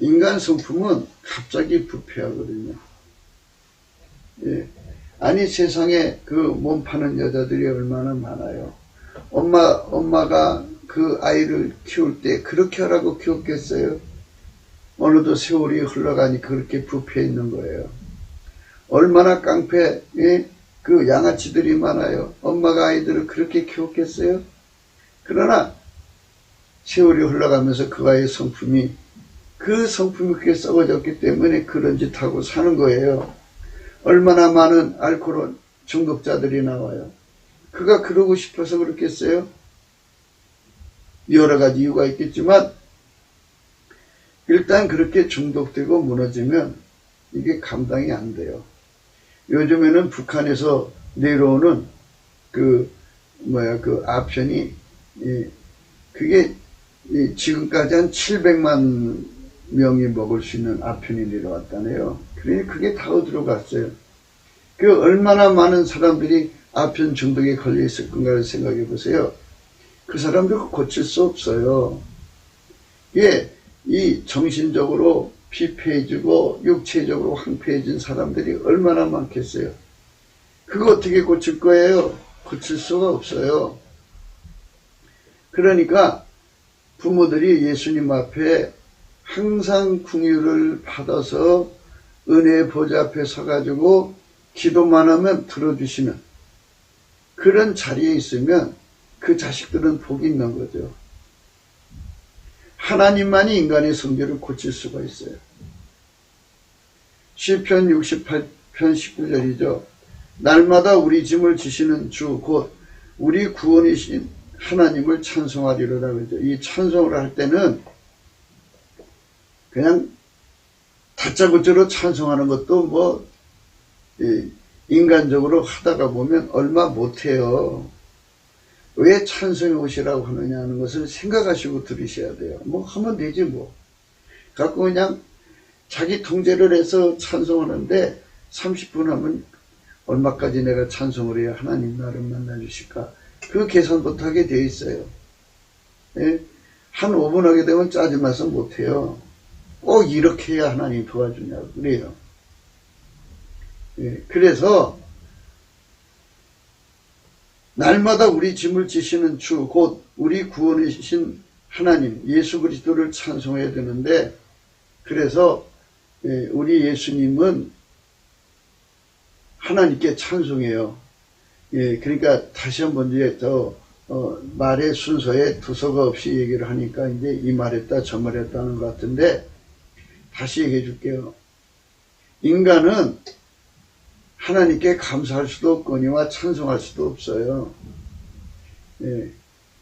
인간 성품은 갑자기 부패하거든요. 아니 세상에 그 몸 파는 여자들이 얼마나 많아요. 엄마가 그 아이를 키울 때 그렇게 하라고 키웠겠어요? 어느덧 세월이 흘러가니 그렇게 부패해 있는 거예요. 얼마나 깡패 그 양아치들이 많아요. 엄마가 아이들을 그렇게 키웠겠어요? 그러나 세월이 흘러가면서 그 아이의 성품이 그렇게 썩어졌기 때문에 그런 짓 하고 사는 거예요. 얼마나 많은 알코올 중독자들이 나와요. 그가 그러고 싶어서 그렇겠어요? 여러 가지 이유가 있겠지만 일단 그렇게 중독되고 무너지면 이게 감당이 안 돼요. 요즘에는 북한에서 내려오는 그 아편이, 그게 지금까지 한 700만 명이 먹을 수 있는 아편이 내려왔다네요. 그러니 그게 다 어디로 갔어요? 그 얼마나 많은 사람들이 아편 중독에 걸려 있을 건가를 생각해 보세요. 그 사람들 고칠 수 없어요. 예, 이 정신적으로 피폐해지고 육체적으로 황폐해진 사람들이 얼마나 많겠어요. 그거 어떻게 고칠 거예요? 고칠 수가 없어요. 그러니까 부모들이 예수님 앞에 항상 긍휼을 받아서 은혜의 보좌 앞에 서가지고 기도만 하면 들어주시는 그런 자리에 있으면 그 자식들은 복이 있는 거죠. 하나님만이 인간의 성질을 고칠 수가 있어요. 시편 68편 19절이죠. 날마다 우리 짐을 지시는 주 곧 우리 구원이신 하나님을 찬송하리로라 그러죠. 이 찬송을 할 때는 그냥 다짜고짜로 찬송하는 것도 인간적으로 하다가 보면 얼마 못해요. 왜 찬송해 오시라고 하느냐 하는 것을 생각하시고 들으셔야 돼요. 하면 되지 뭐. 갖고 그냥 자기 통제를 해서 찬송하는데 30분 하면 얼마까지 내가 찬송을 해야 하나님 나를 만나주실까? 그 계산부터 하게 되어 있어요. 예? 한 5분 하게 되면 짜증나서 못해요. 꼭 이렇게 해야 하나님 도와주냐고 그래요. 예, 그래서 날마다 우리 짐을 지시는 주 곧 우리 구원이신 하나님 예수 그리스도를 찬송해야 되는데, 그래서 우리 예수님은 하나님께 찬송해요. 그러니까 다시 한번 이제 말의 순서에 두서가 없이 얘기를 하니까 이제 이 말했다 저 말했다 하는 것 같은데, 다시 얘기해 줄게요. 인간은 하나님께 감사할 수도 없거니와 찬송할 수도 없어요.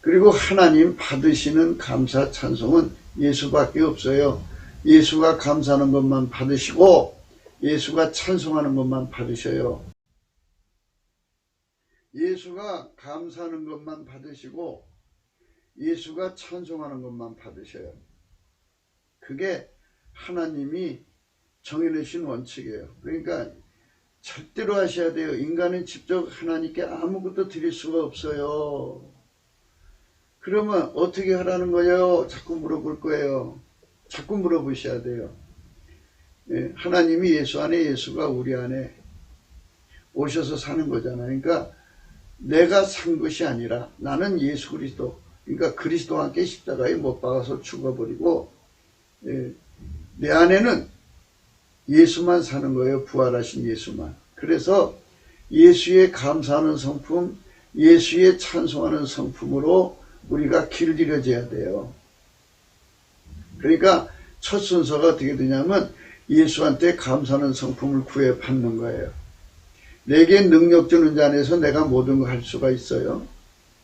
그리고 하나님 받으시는 감사 찬송은 예수밖에 없어요. 예수가 감사하는 것만 받으시고 예수가 찬송하는 것만 받으셔요. 예수가 감사하는 것만 받으시고 예수가 찬송하는 것만 받으셔요. 그게 하나님이 정해내신 원칙이에요. 그러니까 절대로 하셔야 돼요. 인간은 직접 하나님께 아무것도 드릴 수가 없어요. 그러면 어떻게 하라는 거예요? 자꾸 물어볼 거예요. 자꾸 물어보셔야 돼요. 하나님이 예수 안에, 예수가 우리 안에 오셔서 사는 거잖아요. 그러니까 내가 산 것이 아니라 나는 예수 그리스도, 그러니까 그리스도와 함께 십자가에 못 박아서 죽어버리고 내 안에는 예수만 사는 거예요. 부활하신 예수만. 그래서 예수의 감사하는 성품, 예수의 찬송하는 성품으로 우리가 길들여져야 돼요. 그러니까 첫 순서가 어떻게 되냐면 예수한테 감사하는 성품을 구해 받는 거예요. 내게 능력 주는 자 안에서 내가 모든 걸 할 수가 있어요.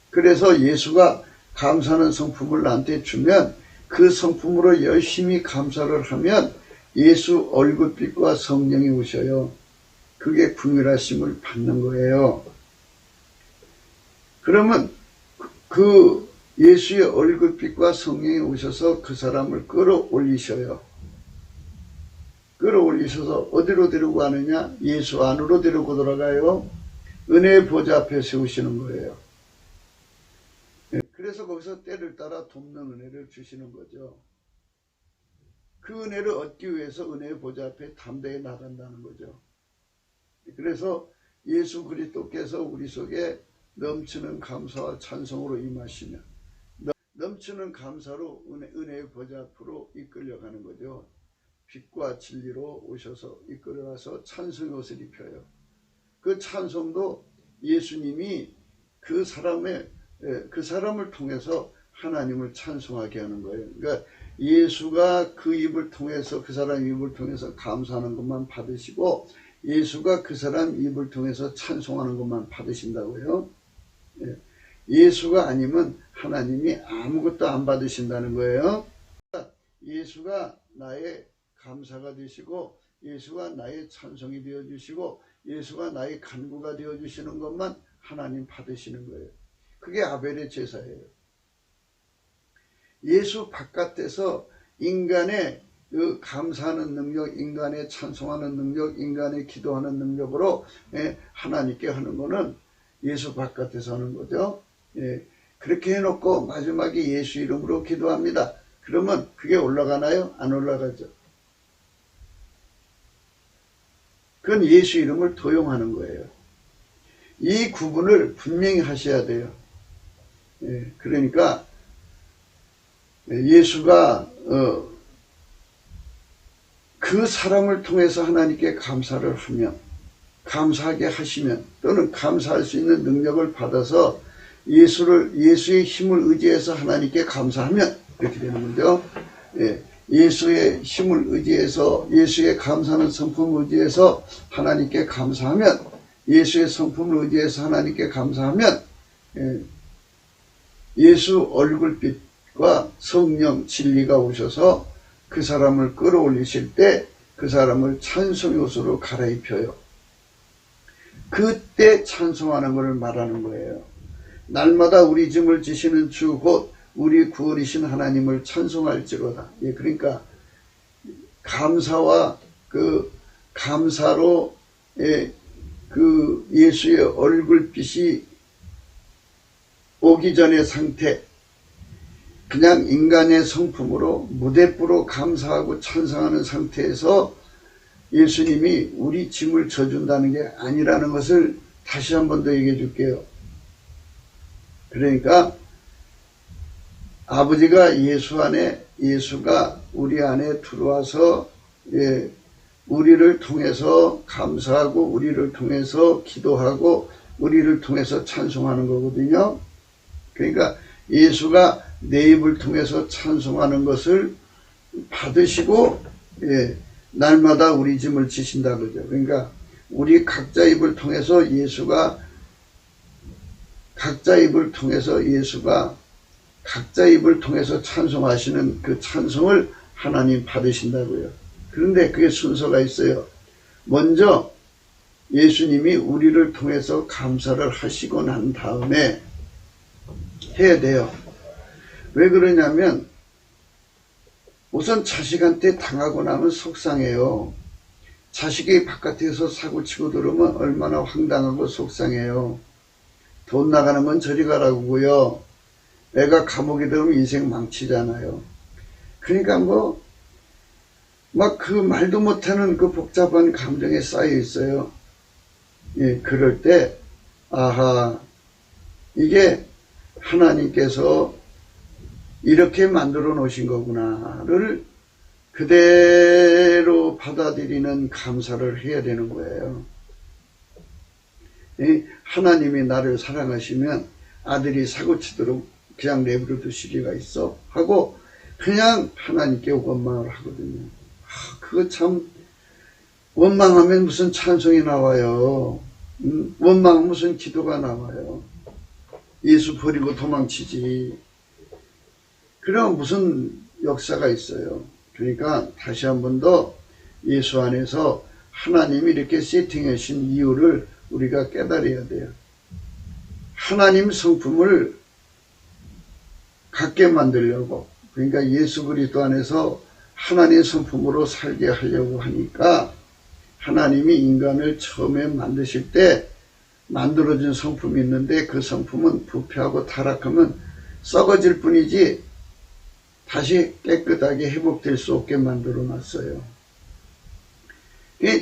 그래서 예수가 감사하는 성품을 나한테 주면 그 성품으로 열심히 감사를 하면 예수 얼굴빛과 성령이 오셔요. 그게 긍휼하심을 받는 거예요. 그러면 그 예수의 얼굴빛과 성령이 오셔서 그 사람을 끌어올리셔요. 끌어올리셔서 어디로 데리고 가느냐? 예수 안으로 데리고 들어가요. 은혜의 보좌 앞에 세우시는 거예요. 그래서 거기서 때를 따라 돕는 은혜를 주시는 거죠. 그 은혜를 얻기 위해서 은혜의 보좌 앞에 담대히 나간다는 거죠. 그래서 예수 그리스도께서 우리 속에 넘치는 감사와 찬송으로 임하시며 넘치는 감사로 은혜의 보좌 앞으로 이끌려가는 거죠. 빛과 진리로 오셔서 이끌어가서 찬송의 옷을 입혀요. 그 찬송도 예수님이 그 사람을 통해서 하나님을 찬송하게 하는 거예요. 그러니까 예수가 그 입을 통해서, 그 사람 입을 통해서 감사하는 것만 받으시고 예수가 그 사람 입을 통해서 찬송하는 것만 받으신다고요. 예수가 아니면 하나님이 아무것도 안 받으신다는 거예요. 예수가 나의 감사가 되시고 예수가 나의 찬송이 되어주시고 예수가 나의 간구가 되어주시는 것만 하나님 받으시는 거예요. 그게 아벨의 제사예요. 예수 바깥에서 인간의 그 감사하는 능력, 인간의 찬송하는 능력, 인간의 기도하는 능력으로 하나님께 하는 거는 예수 바깥에서 하는 거죠. 그렇게 해놓고 마지막에 예수 이름으로 기도합니다. 그러면 그게 올라가나요? 안 올라가죠. 그건 예수 이름을 도용하는 거예요. 이 구분을 분명히 하셔야 돼요. 그러니까 예수가 그 사람을 통해서 하나님께 감사를 하면, 감사하게 하시면, 또는 감사할 수 있는 능력을 받아서 예수의 힘을 의지해서 하나님께 감사하면 이렇게 되는 거죠. 예수의 힘을 의지해서, 예수의 감사하는 성품을 의지해서 하나님께 감사하면, 예수의 성품을 의지해서 하나님께 감사하면 예수 얼굴빛과 성령 진리가 오셔서 그 사람을 끌어올리실 때 그 사람을 찬송의 옷으로 갈아입혀요. 그때 찬송하는 것을 말하는 거예요. 날마다 우리 짐을 지시는 주 곧 우리 구원이신 하나님을 찬송할지로다. 그러니까 감사와 그 감사로 그 예수의 얼굴빛이 오기 전의 상태, 그냥 인간의 성품으로 무대부로 감사하고 찬송하는 상태에서 예수님이 우리 짐을 져준다는 게 아니라는 것을 다시 한 번 더 얘기해 줄게요. 그러니까 아버지가 예수가 우리 안에 들어와서 우리를 통해서 감사하고 우리를 통해서 기도하고 우리를 통해서 찬송하는 거거든요. 그러니까 예수가 내 입을 통해서 찬송하는 것을 받으시고 날마다 우리 짐을 지신다 그러죠. 그러니까 우리 각자 입을 통해서 예수가 각자 입을 통해서 찬송하시는 그 찬송을 하나님 받으신다고요. 그런데 그게 순서가 있어요. 먼저 예수님이 우리를 통해서 감사를 하시고 난 다음에 해야 돼요. 왜 그러냐면 우선 자식한테 당하고 나면 속상해요. 자식이 바깥에서 사고치고 들어오면 얼마나 황당하고 속상해요. 돈 나가는 건 저리 가라고요. 애가 감옥에 들어오면 인생 망치잖아요. 그러니까 막 그 말도 못하는 그 복잡한 감정에 쌓여 있어요. 그럴 때 아하, 이게 하나님께서 이렇게 만들어 놓으신 거구나를 그대로 받아들이는 감사를 해야 되는 거예요. 하나님이 나를 사랑하시면 아들이 사고치도록 그냥 내버려 두실 리가 있어 하고 그냥 하나님께 원망을 하거든요. 그거 참, 원망하면 무슨 찬송이 나와요. 원망하면 무슨 기도가 나와요. 예수 버리고 도망치지. 그럼 무슨 역사가 있어요. 그러니까 다시 한 번 더 예수 안에서 하나님이 이렇게 세팅해 주신 이유를 우리가 깨달아야 돼요. 하나님 성품을 갖게 만들려고, 그러니까 예수 그리스도 안에서 하나님의 성품으로 살게 하려고 하니까 하나님이 인간을 처음에 만드실 때 만들어진 성품이 있는데 그 성품은 부패하고 타락하면 썩어질 뿐이지 다시 깨끗하게 회복될 수 없게 만들어 놨어요.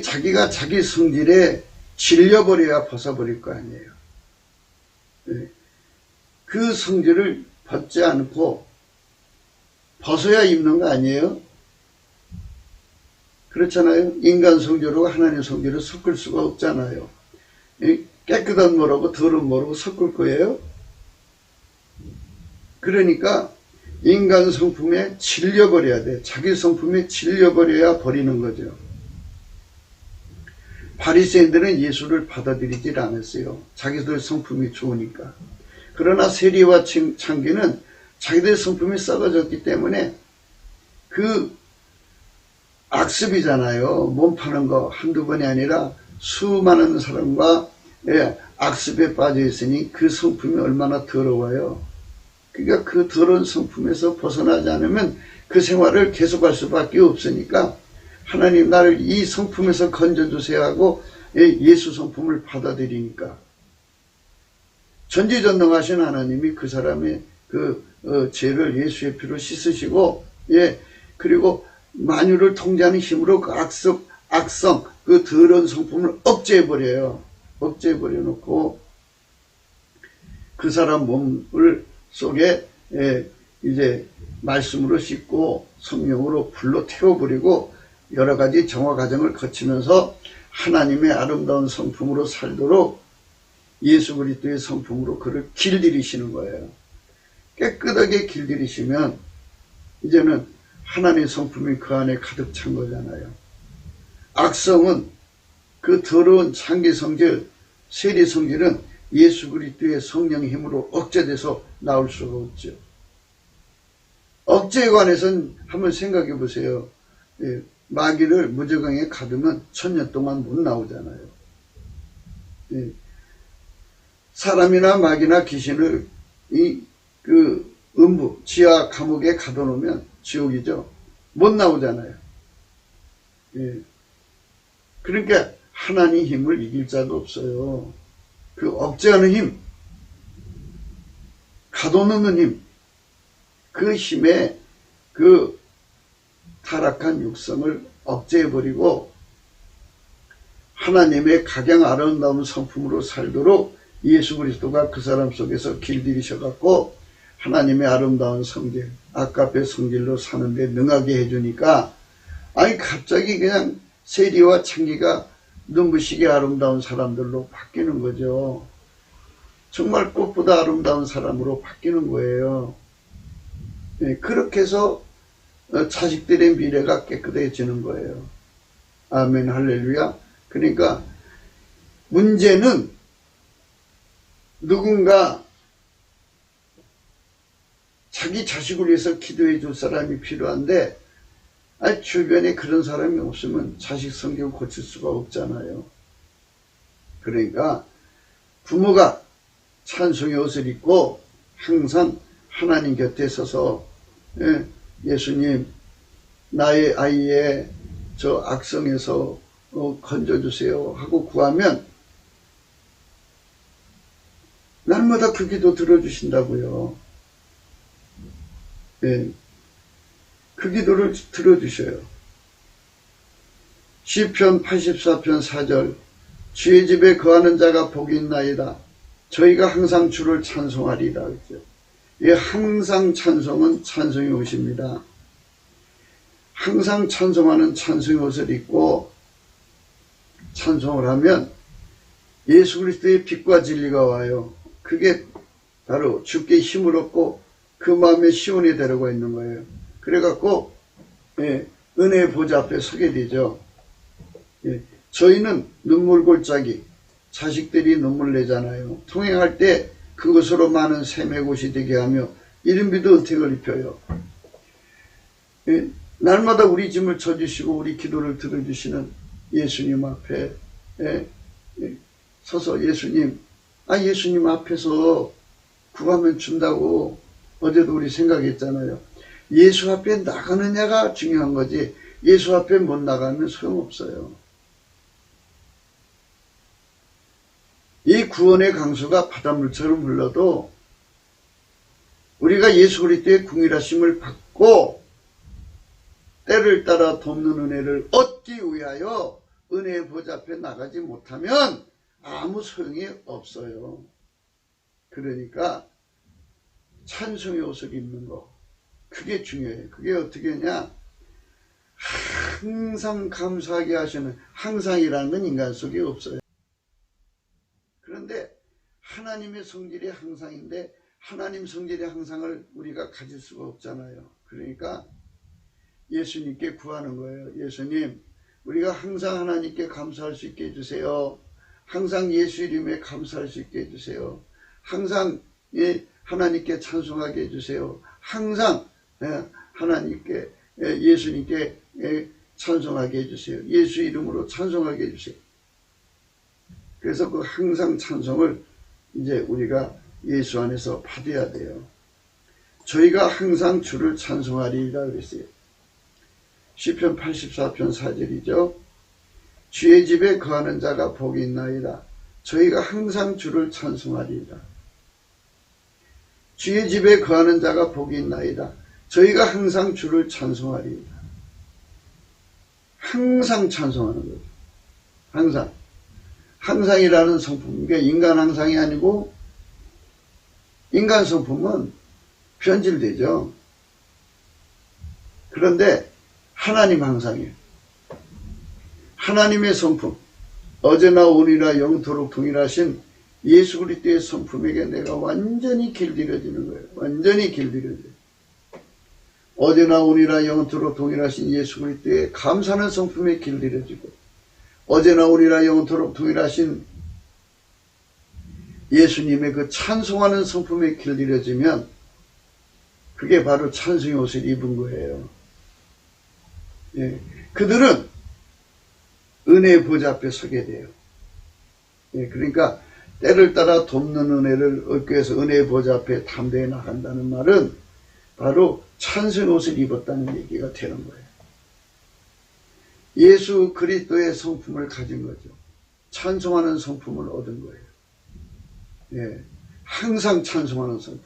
자기가 자기 성질에 질려버려야 벗어버릴 거 아니에요. 그 성질을 벗지 않고 벗어야 입는 거 아니에요? 그렇잖아요. 인간 성질하고 하나님 성질을 섞을 수가 없잖아요. 깨끗한 뭐라고 더러운 뭐라고 섞을 거예요? 그러니까 인간 성품에 질려버려야 돼. 자기 성품에 질려버려야 버리는 거죠. 바리새인들은 예수를 받아들이질 않았어요. 자기들 성품이 좋으니까. 그러나 세리와 창기는 자기들 성품이 썩어졌기 때문에 그 악습이잖아요. 몸 파는 거 한두 번이 아니라 수많은 사람과 악습에 빠져 있으니 그 성품이 얼마나 더러워요. 그러니까 그 더러운 성품에서 벗어나지 않으면 그 생활을 계속할 수밖에 없으니까 하나님 나를 이 성품에서 건져주세요 하고 예수 성품을 받아들이니까 전지전능하신 하나님이 그 사람의 그 죄를 예수의 피로 씻으시고 그리고 만유를 통제하는 힘으로 그 악성 그 더러운 성품을 억제해버려요. 억제해버려 놓고 그 사람 몸을 속에 이제 말씀으로 씻고 성령으로 불로 태워버리고 여러 가지 정화 과정을 거치면서 하나님의 아름다운 성품으로 살도록 예수 그리스도의 성품으로 그를 길들이시는 거예요. 깨끗하게 길들이시면 이제는 하나님의 성품이 그 안에 가득 찬 거잖아요. 악성은 그 더러운 창기 성질, 세리 성질은 예수 그리스도의 성령의 힘으로 억제돼서 나올 수가 없죠. 억제에 관해서는 한번 생각해 보세요. 마귀를 무저강에 가두면 1000년 동안 못 나오잖아요. 사람이나 마귀나 귀신을 그 음부, 지하 감옥에 가둬놓으면 지옥이죠. 못 나오잖아요. 그러니까 하나님 힘을 이길 자가 없어요. 그 억제하는 힘, 가둬놓는 힘, 그 힘에 그 타락한 육성을 억제해버리고 하나님의 각양 아름다운 성품으로 살도록 예수 그리스도가 그 사람 속에서 길들이셔갖고 하나님의 아름다운 성질, 아까의 성질로 사는데 능하게 해주니까 아니 갑자기 그냥 세리와 창기가 눈부시게 아름다운 사람들로 바뀌는 거죠. 정말 꽃보다 아름다운 사람으로 바뀌는 거예요. 그렇게 해서 자식들의 미래가 깨끗해지는 거예요. 아멘 할렐루야. 그러니까 문제는 누군가 자기 자식을 위해서 기도해 줄 사람이 필요한데 주변에 그런 사람이 없으면 자식 성경 고칠 수가 없잖아요. 그러니까 부모가 찬송의 옷을 입고 항상 하나님 곁에 서서 예수님 나의 아이의 저 악성에서 건져주세요 하고 구하면 날마다 그 기도 들어주신다고요. 그 기도를 들어주셔요. 시편 84편 4절 주의 집에 거하는 자가 복이 있나이다. 저희가 항상 주를 찬송하리다. 그렇죠? 이 항상 찬송은 찬송의 옷입니다. 항상 찬송하는 찬송의 옷을 입고 찬송을 하면 예수 그리스도의 빛과 진리가 와요. 그게 바로 주께 힘을 얻고 그 마음에 시온이 되려고 있는 거예요. 그래갖고 은혜의 보좌 앞에 서게 되죠. 저희는 눈물 골짜기, 자식들이 눈물 내잖아요. 통행할 때 그것으로 많은 샘의 곳이 되게 하며 이른비도 은택을 입혀요. 날마다 우리 짐을 져주시고 우리 기도를 들어주시는 예수님 앞에 서서 예수님 앞에서 구하면 준다고 어제도 우리 생각했잖아요. 예수 앞에 나가느냐가 중요한 거지 예수 앞에 못 나가면 소용없어요. 이 구원의 강수가 바닷물처럼 흘러도 우리가 예수 그리스도의 궁일하심을 받고 때를 따라 돕는 은혜를 얻기 위하여 은혜의 보좌 앞에 나가지 못하면 아무 소용이 없어요. 그러니까 찬송의 옷을 입는 거 그게 중요해요. 그게 어떻게 하냐, 항상 감사하게 하시는, 항상이라는 건 인간 속에 없어요. 그런데 하나님의 성질이 항상인데 하나님 성질의 항상을 우리가 가질 수가 없잖아요. 그러니까 예수님께 구하는 거예요. 예수님, 우리가 항상 하나님께 감사할 수 있게 해주세요. 항상 예수 이름에 감사할 수 있게 해주세요. 항상 하나님께 찬송하게 해주세요. 항상 하나님께 예수님께 찬송하게 해주세요. 예수 이름으로 찬송하게 해주세요. 그래서 그 항상 찬송을 이제 우리가 예수 안에서 받아야 돼요. 저희가 항상 주를 찬송하리라 그랬어요. 시편 84편 4절이죠. 주의 집에 거하는 자가 복이 있나이다. 저희가 항상 주를 찬송하리라. 주의 집에 거하는 자가 복이 있나이다. 저희가 항상 주를 찬송하리라. 항상 찬송하는 거죠. 항상. 항상이라는 성품, 그러니까 인간 항상이 아니고 인간 성품은 변질되죠. 그런데 하나님 항상이에요. 하나님의 성품, 어제나 오늘이나 영토록 동일하신 예수 그리스도의 성품에게 내가 완전히 길들여지는 거예요. 완전히 길들여져요. 어제나 오늘이나 영토록 동일하신 예수 그리스도의 감사하는 성품에 길들여지고, 어제나 오늘이나 영토록 동일하신 예수님의 그 찬송하는 성품에 길들여지면 그게 바로 찬송의 옷을 입은 거예요. 예, 그들은 은혜의 보좌 앞에 서게 돼요. 예, 그러니까 때를 따라 돕는 은혜를 얻기 위해서 은혜의 보좌 앞에 담대히 나간다는 말은 바로 찬송의 옷을 입었다는 얘기가 되는 거예요. 예수 그리스도의 성품을 가진 거죠. 찬송하는 성품을 얻은 거예요. 예, 항상 찬송하는 성품,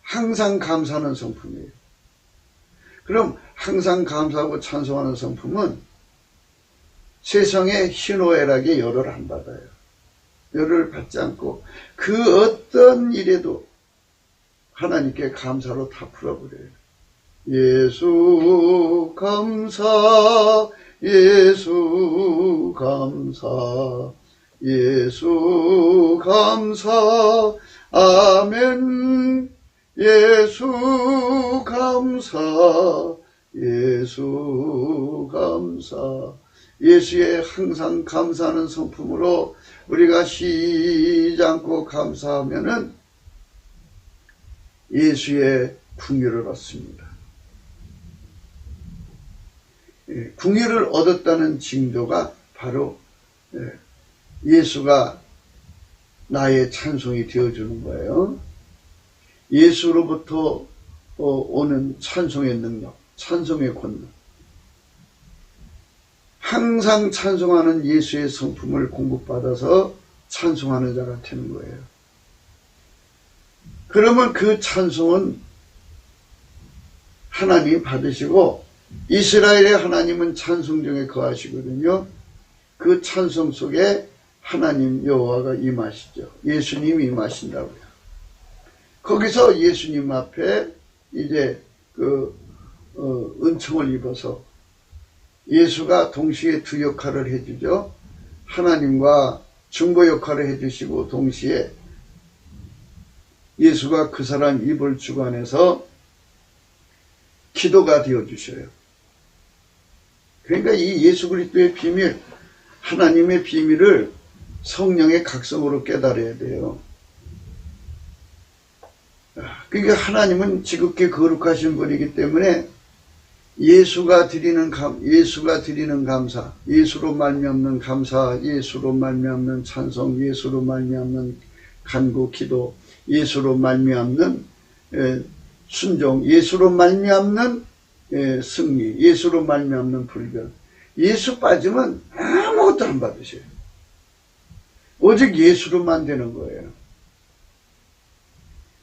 항상 감사하는 성품이에요. 그럼 항상 감사하고 찬송하는 성품은 세상의 희노애락에 열을 안 받아요. 열을 받지 않고 그 어떤 일에도 하나님께 감사로 다 풀어버려요. 예수 감사, 예수 감사, 예수 감사, 아멘. 예수 감사, 예수 감사. 예수의 항상 감사하는 성품으로 우리가 쉬지 않고 감사하면은 예수의 궁유를 얻습니다. 궁유를 얻었다는 징조가 바로 예수가 나의 찬송이 되어주는 거예요. 예수로부터 오는 찬송의 능력, 찬송의 권능. 항상 찬송하는 예수의 성품을 공급받아서 찬송하는 자가 되는 거예요. 그러면 그 찬송은 하나님이 받으시고, 이스라엘의 하나님은 찬송 중에 거하시거든요. 그 찬송 속에 하나님 여호와가 임하시죠. 예수님이 임하신다고요. 거기서 예수님 앞에 이제 은총을 입어서 예수가 동시에 두 역할을 해주죠. 하나님과 중보 역할을 해주시고, 동시에 예수가 그 사람 입을 주관해서 기도가 되어주셔요. 그러니까 이 예수 그리스도의 비밀, 하나님의 비밀을 성령의 각성으로 깨달아야 돼요. 그러니까 하나님은 지극히 거룩하신 분이기 때문에 예수가 드리는 감사, 예수로 말미암는 감사, 예수로 말미암는 찬송, 예수로 말미암는 간구, 기도, 예수로 말미암는 순종, 예수로 말미암는 승리, 예수로 말미암는 불변. 예수 빠지면 아무것도 안 받으셔요. 오직 예수로만 되는 거예요.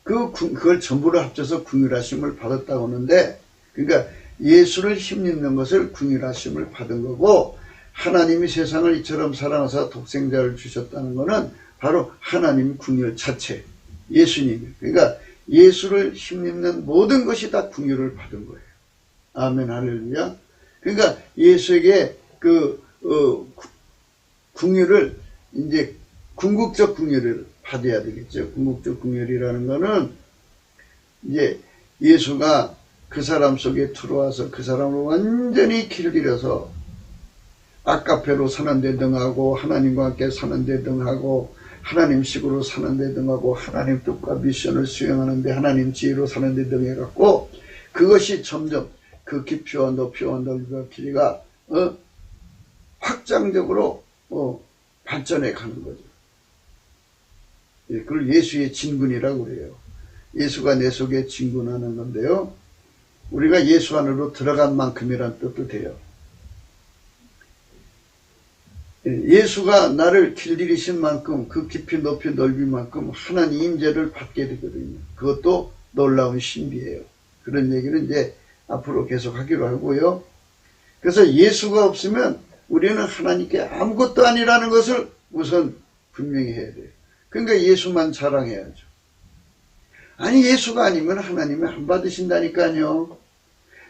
그걸 전부를 합쳐서 궁휼하심을 받았다고 하는데, 그러니까 예수를 힘입는 것을 궁휼하심을 받은 거고, 하나님이 세상을 이처럼 사랑하사 독생자를 주셨다는 것은 바로 하나님 궁휼 자체, 예수님. 그러니까 예수를 힘입는 모든 것이 다 궁휼을 받은 거예요. 아멘, 할렐루야. 그러니까 예수에게 궁휼을 이제 궁극적 궁휼을 받아야 되겠죠. 궁극적 궁휼이라는 거는 이제 예수가 그 사람 속에 들어와서 그 사람을 완전히 길들여서 아카페로 사는 데 등하고, 하나님과 함께 사는 데 등하고, 하나님식으로 사는 데 등하고, 하나님 뜻과 미션을 수행하는 데 하나님 지혜로 사는 데 등해갖고, 그것이 점점 그 깊이와 높이와 넓이와 길이가 확장적으로 발전해 가는 거죠. 예, 그걸 예수의 진군이라고 그래요. 예수가 내 속에 진군하는 건데요. 우리가 예수 안으로 들어간 만큼이란 뜻도 돼요. 예수가 나를 길들이신 만큼 그 깊이 높이 넓이만큼 하나님 임재를 받게 되거든요. 그것도 놀라운 신비예요. 그런 얘기는 이제 앞으로 계속 하기로 하고요. 그래서 예수가 없으면 우리는 하나님께 아무것도 아니라는 것을 우선 분명히 해야 돼요. 그러니까 예수만 자랑해야죠. 아니 예수가 아니면 하나님이 안 받으신다니까요.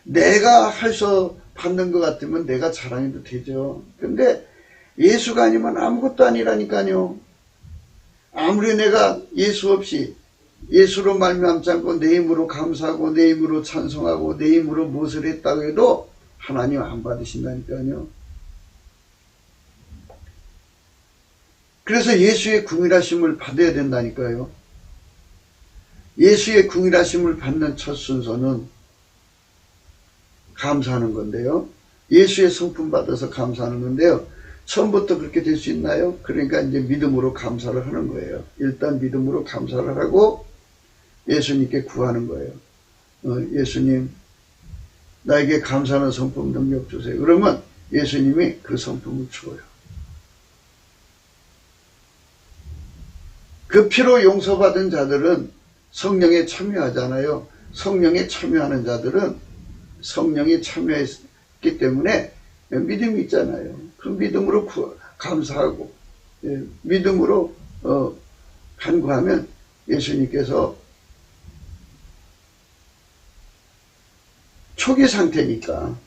내가 해서 받는 것 같으면 내가 자랑해도 되죠. 근데 예수가 아니면 아무것도 아니라니까요. 아무리 내가 예수 없이 예수로 말미암지 않고 내 힘으로 감사하고 내 힘으로 찬송하고 내 힘으로 무엇을 했다고 해도 하나님 안 받으신다니까요. 그래서 예수의 궁일하심을 받아야 된다니까요. 예수의 궁일하심을 받는 첫 순서는 감사하는 건데요. 예수의 성품 받아서 감사하는 건데요. 처음부터 그렇게 될 수 있나요? 그러니까 이제 믿음으로 감사를 하는 거예요. 일단 믿음으로 감사를 하고 예수님께 구하는 거예요. 예수님, 나에게 감사하는 성품 능력 주세요. 그러면 예수님이 그 성품을 주어요. 그 피로 용서받은 자들은 성령에 참여하잖아요. 성령에 참여하는 자들은 성령이 참여했기 때문에 믿음이 있잖아요. 그 믿음으로 감사하고 믿음으로 간구하면 예수님께서 초기 상태니까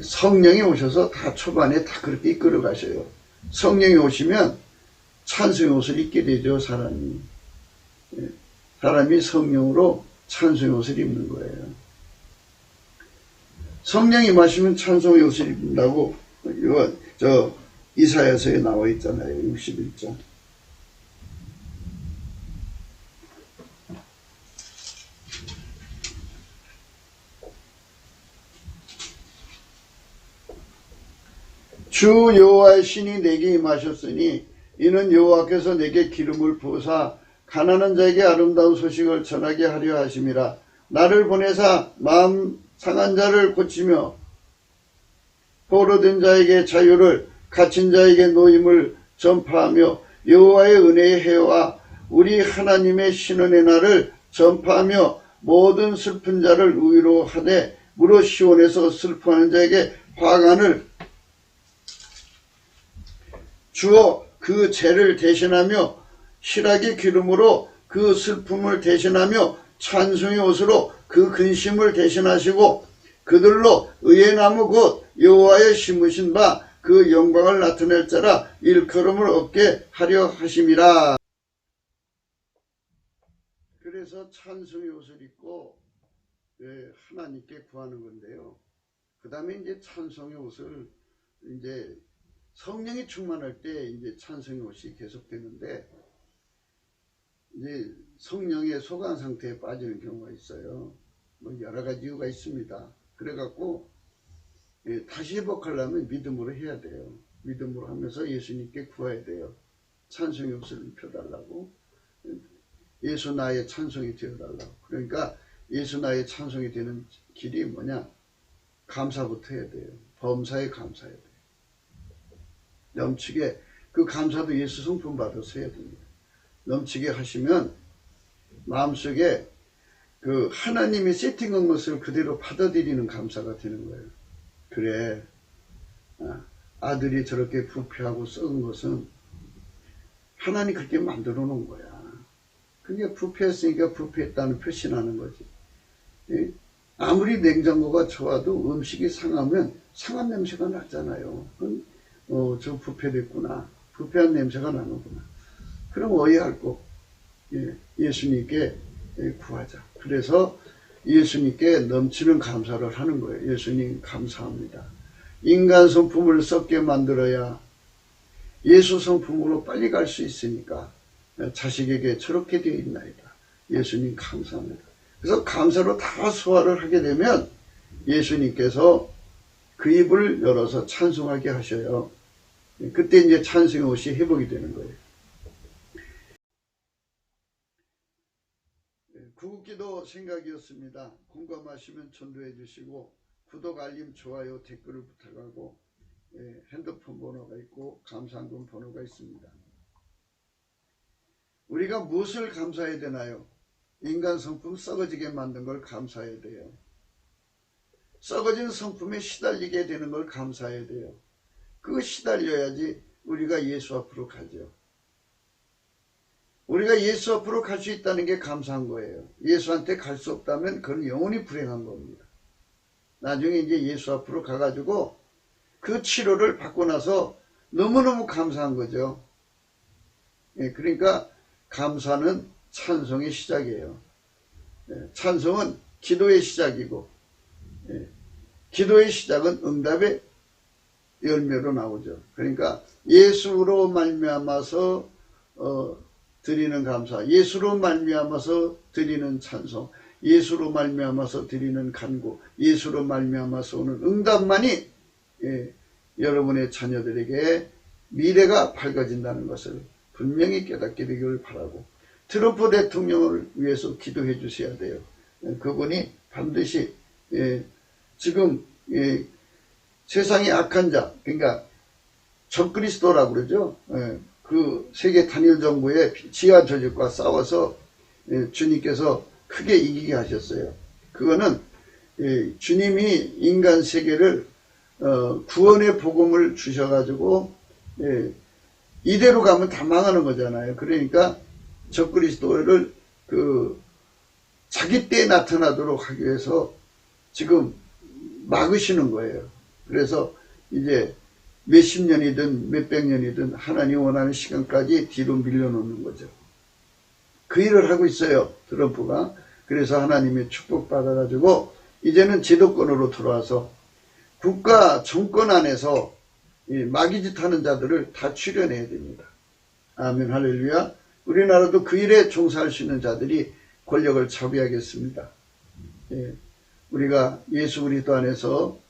성령이 오셔서 다 초반에 다 그렇게 이끌어 가셔요. 성령이 오시면 찬송의 옷을 입게 되죠. 사람이 성령으로 찬송의 옷을 입는 거예요. 성령이 마시면 찬송의 옷을 입는다고 이사야서에 나와 있잖아요. 61장. 주 여호와의 신이 내게 임하셨으니 이는 여호와께서 내게 기름을 부으사 가난한 자에게 아름다운 소식을 전하게 하려 하심이라. 나를 보내사 마음 상한 자를 고치며 포로된 자에게 자유를 갇힌 자에게 노임을 전파하며 여호와의 은혜의 해와 우리 하나님의 신원의 날을 전파하며 모든 슬픈 자를 위로하되 무릇 시온에서 슬퍼하는 자에게 화관을 주어 그 죄를 대신하며 실하기 기름으로 그 슬픔을 대신하며 찬송의 옷으로 그 근심을 대신하시고 그들로 의의 나무 곧 여호와의 심으신 바 그 영광을 나타낼 자라 일컬음을 얻게 하려 하심이라. 그래서 찬송의 옷을 입고 하나님께 구하는 건데요. 그 다음에 이제 찬송의 옷을 이제 성령이 충만할 때 이제 찬송의 옷이 계속되는데 이제 성령의 소강 상태에 빠지는 경우가 있어요. 뭐 여러 가지 이유가 있습니다. 그래갖고 다시 회복하려면 믿음으로 해야 돼요. 믿음으로 하면서 예수님께 구해야 돼요. 찬송의 옷을 입혀달라고. 예수 나의 찬송이 되어달라고. 그러니까 예수 나의 찬송이 되는 길이 뭐냐? 감사부터 해야 돼요. 범사에 감사해야 돼요. 넘치게 그 감사도 예수 성품 받아서 해야 됩니다. 넘치게 하시면 마음속에 그 하나님이 세팅한 것을 그대로 받아들이는 감사가 되는 거예요. 그래, 아들이 저렇게 부패하고 썩은 것은 하나님 그렇게 만들어 놓은 거야. 그게 부패했으니까 부패했다는 표시나는 거지. 아무리 냉장고가 좋아도 음식이 상하면 상한 냄새가 나잖아요. 그건 저 부패됐구나. 부패한 냄새가 나는구나. 그럼 어이할 거 예수님께 구하자. 그래서 예수님께 넘치는 감사를 하는 거예요. 예수님 감사합니다. 인간 성품을 썩게 만들어야 예수 성품으로 빨리 갈 수 있으니까 자식에게 저렇게 되어 있나이다. 예수님 감사합니다. 그래서 감사로 다 소화를 하게 되면 예수님께서 그 입을 열어서 찬송하게 하셔요. 그때 이제 찬송의 옷이 회복이 되는 거예요. 구국기도 생각이었습니다. 공감하시면 전도해 주시고 구독, 알림, 좋아요, 댓글을 부탁하고 핸드폰 번호가 있고 감사한금 번호가 있습니다. 우리가 무엇을 감사해야 되나요? 인간 성품 썩어지게 만든 걸 감사해야 돼요. 썩어진 성품에 시달리게 되는 걸 감사해야 돼요. 그 시달려야지 우리가 예수 앞으로 가죠. 우리가 예수 앞으로 갈 수 있다는 게 감사한 거예요. 예수한테 갈 수 없다면 그건 영원히 불행한 겁니다. 나중에 이제 예수 앞으로 가가지고 그 치료를 받고 나서 너무너무 감사한 거죠. 그러니까 감사는 찬송의 시작이에요. 찬송은 기도의 시작이고 기도의 시작은 응답의 열매로 나오죠. 그러니까 예수로 말미암아서 드리는 감사, 예수로 말미암아서 드리는 찬송, 예수로 말미암아서 드리는 간구, 예수로 말미암아서 오는 응답만이 여러분의 자녀들에게 미래가 밝아진다는 것을 분명히 깨닫게 되기를 바라고, 트럼프 대통령을 위해서 기도해 주셔야 돼요. 그분이 반드시 지금 세상의 악한 자, 그러니까 적그리스도라고 그러죠. 그 세계 단일 정부의 지하 조직과 싸워서 주님께서 크게 이기게 하셨어요. 그거는 주님이 인간 세계를 구원의 복음을 주셔가지고 이대로 가면 다 망하는 거잖아요. 그러니까 적그리스도를 자기 때에 나타나도록 하기 위해서 지금 막으시는 거예요. 그래서 이제 몇십 년이든 몇백 년이든 하나님 원하는 시간까지 뒤로 밀려놓는 거죠. 그 일을 하고 있어요, 트럼프가. 그래서 하나님의 축복받아가지고 이제는 제도권으로 들어와서 국가 정권 안에서 마귀짓 하는 자들을 다 추려내야 됩니다. 아멘, 할렐루야. 우리나라도 그 일에 종사할 수 있는 자들이 권력을 차비하겠습니다. 우리가 예수 그리스도 안에서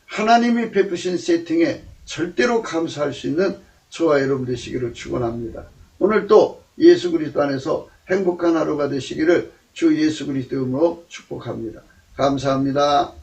하나님이 베푸신 세팅에 절대로 감사할 수 있는 저와 여러분 되시기를 축원합니다. 오늘 또 예수 그리스도 안에서 행복한 하루가 되시기를 주 예수 그리스도 이름으로 축복합니다. 감사합니다.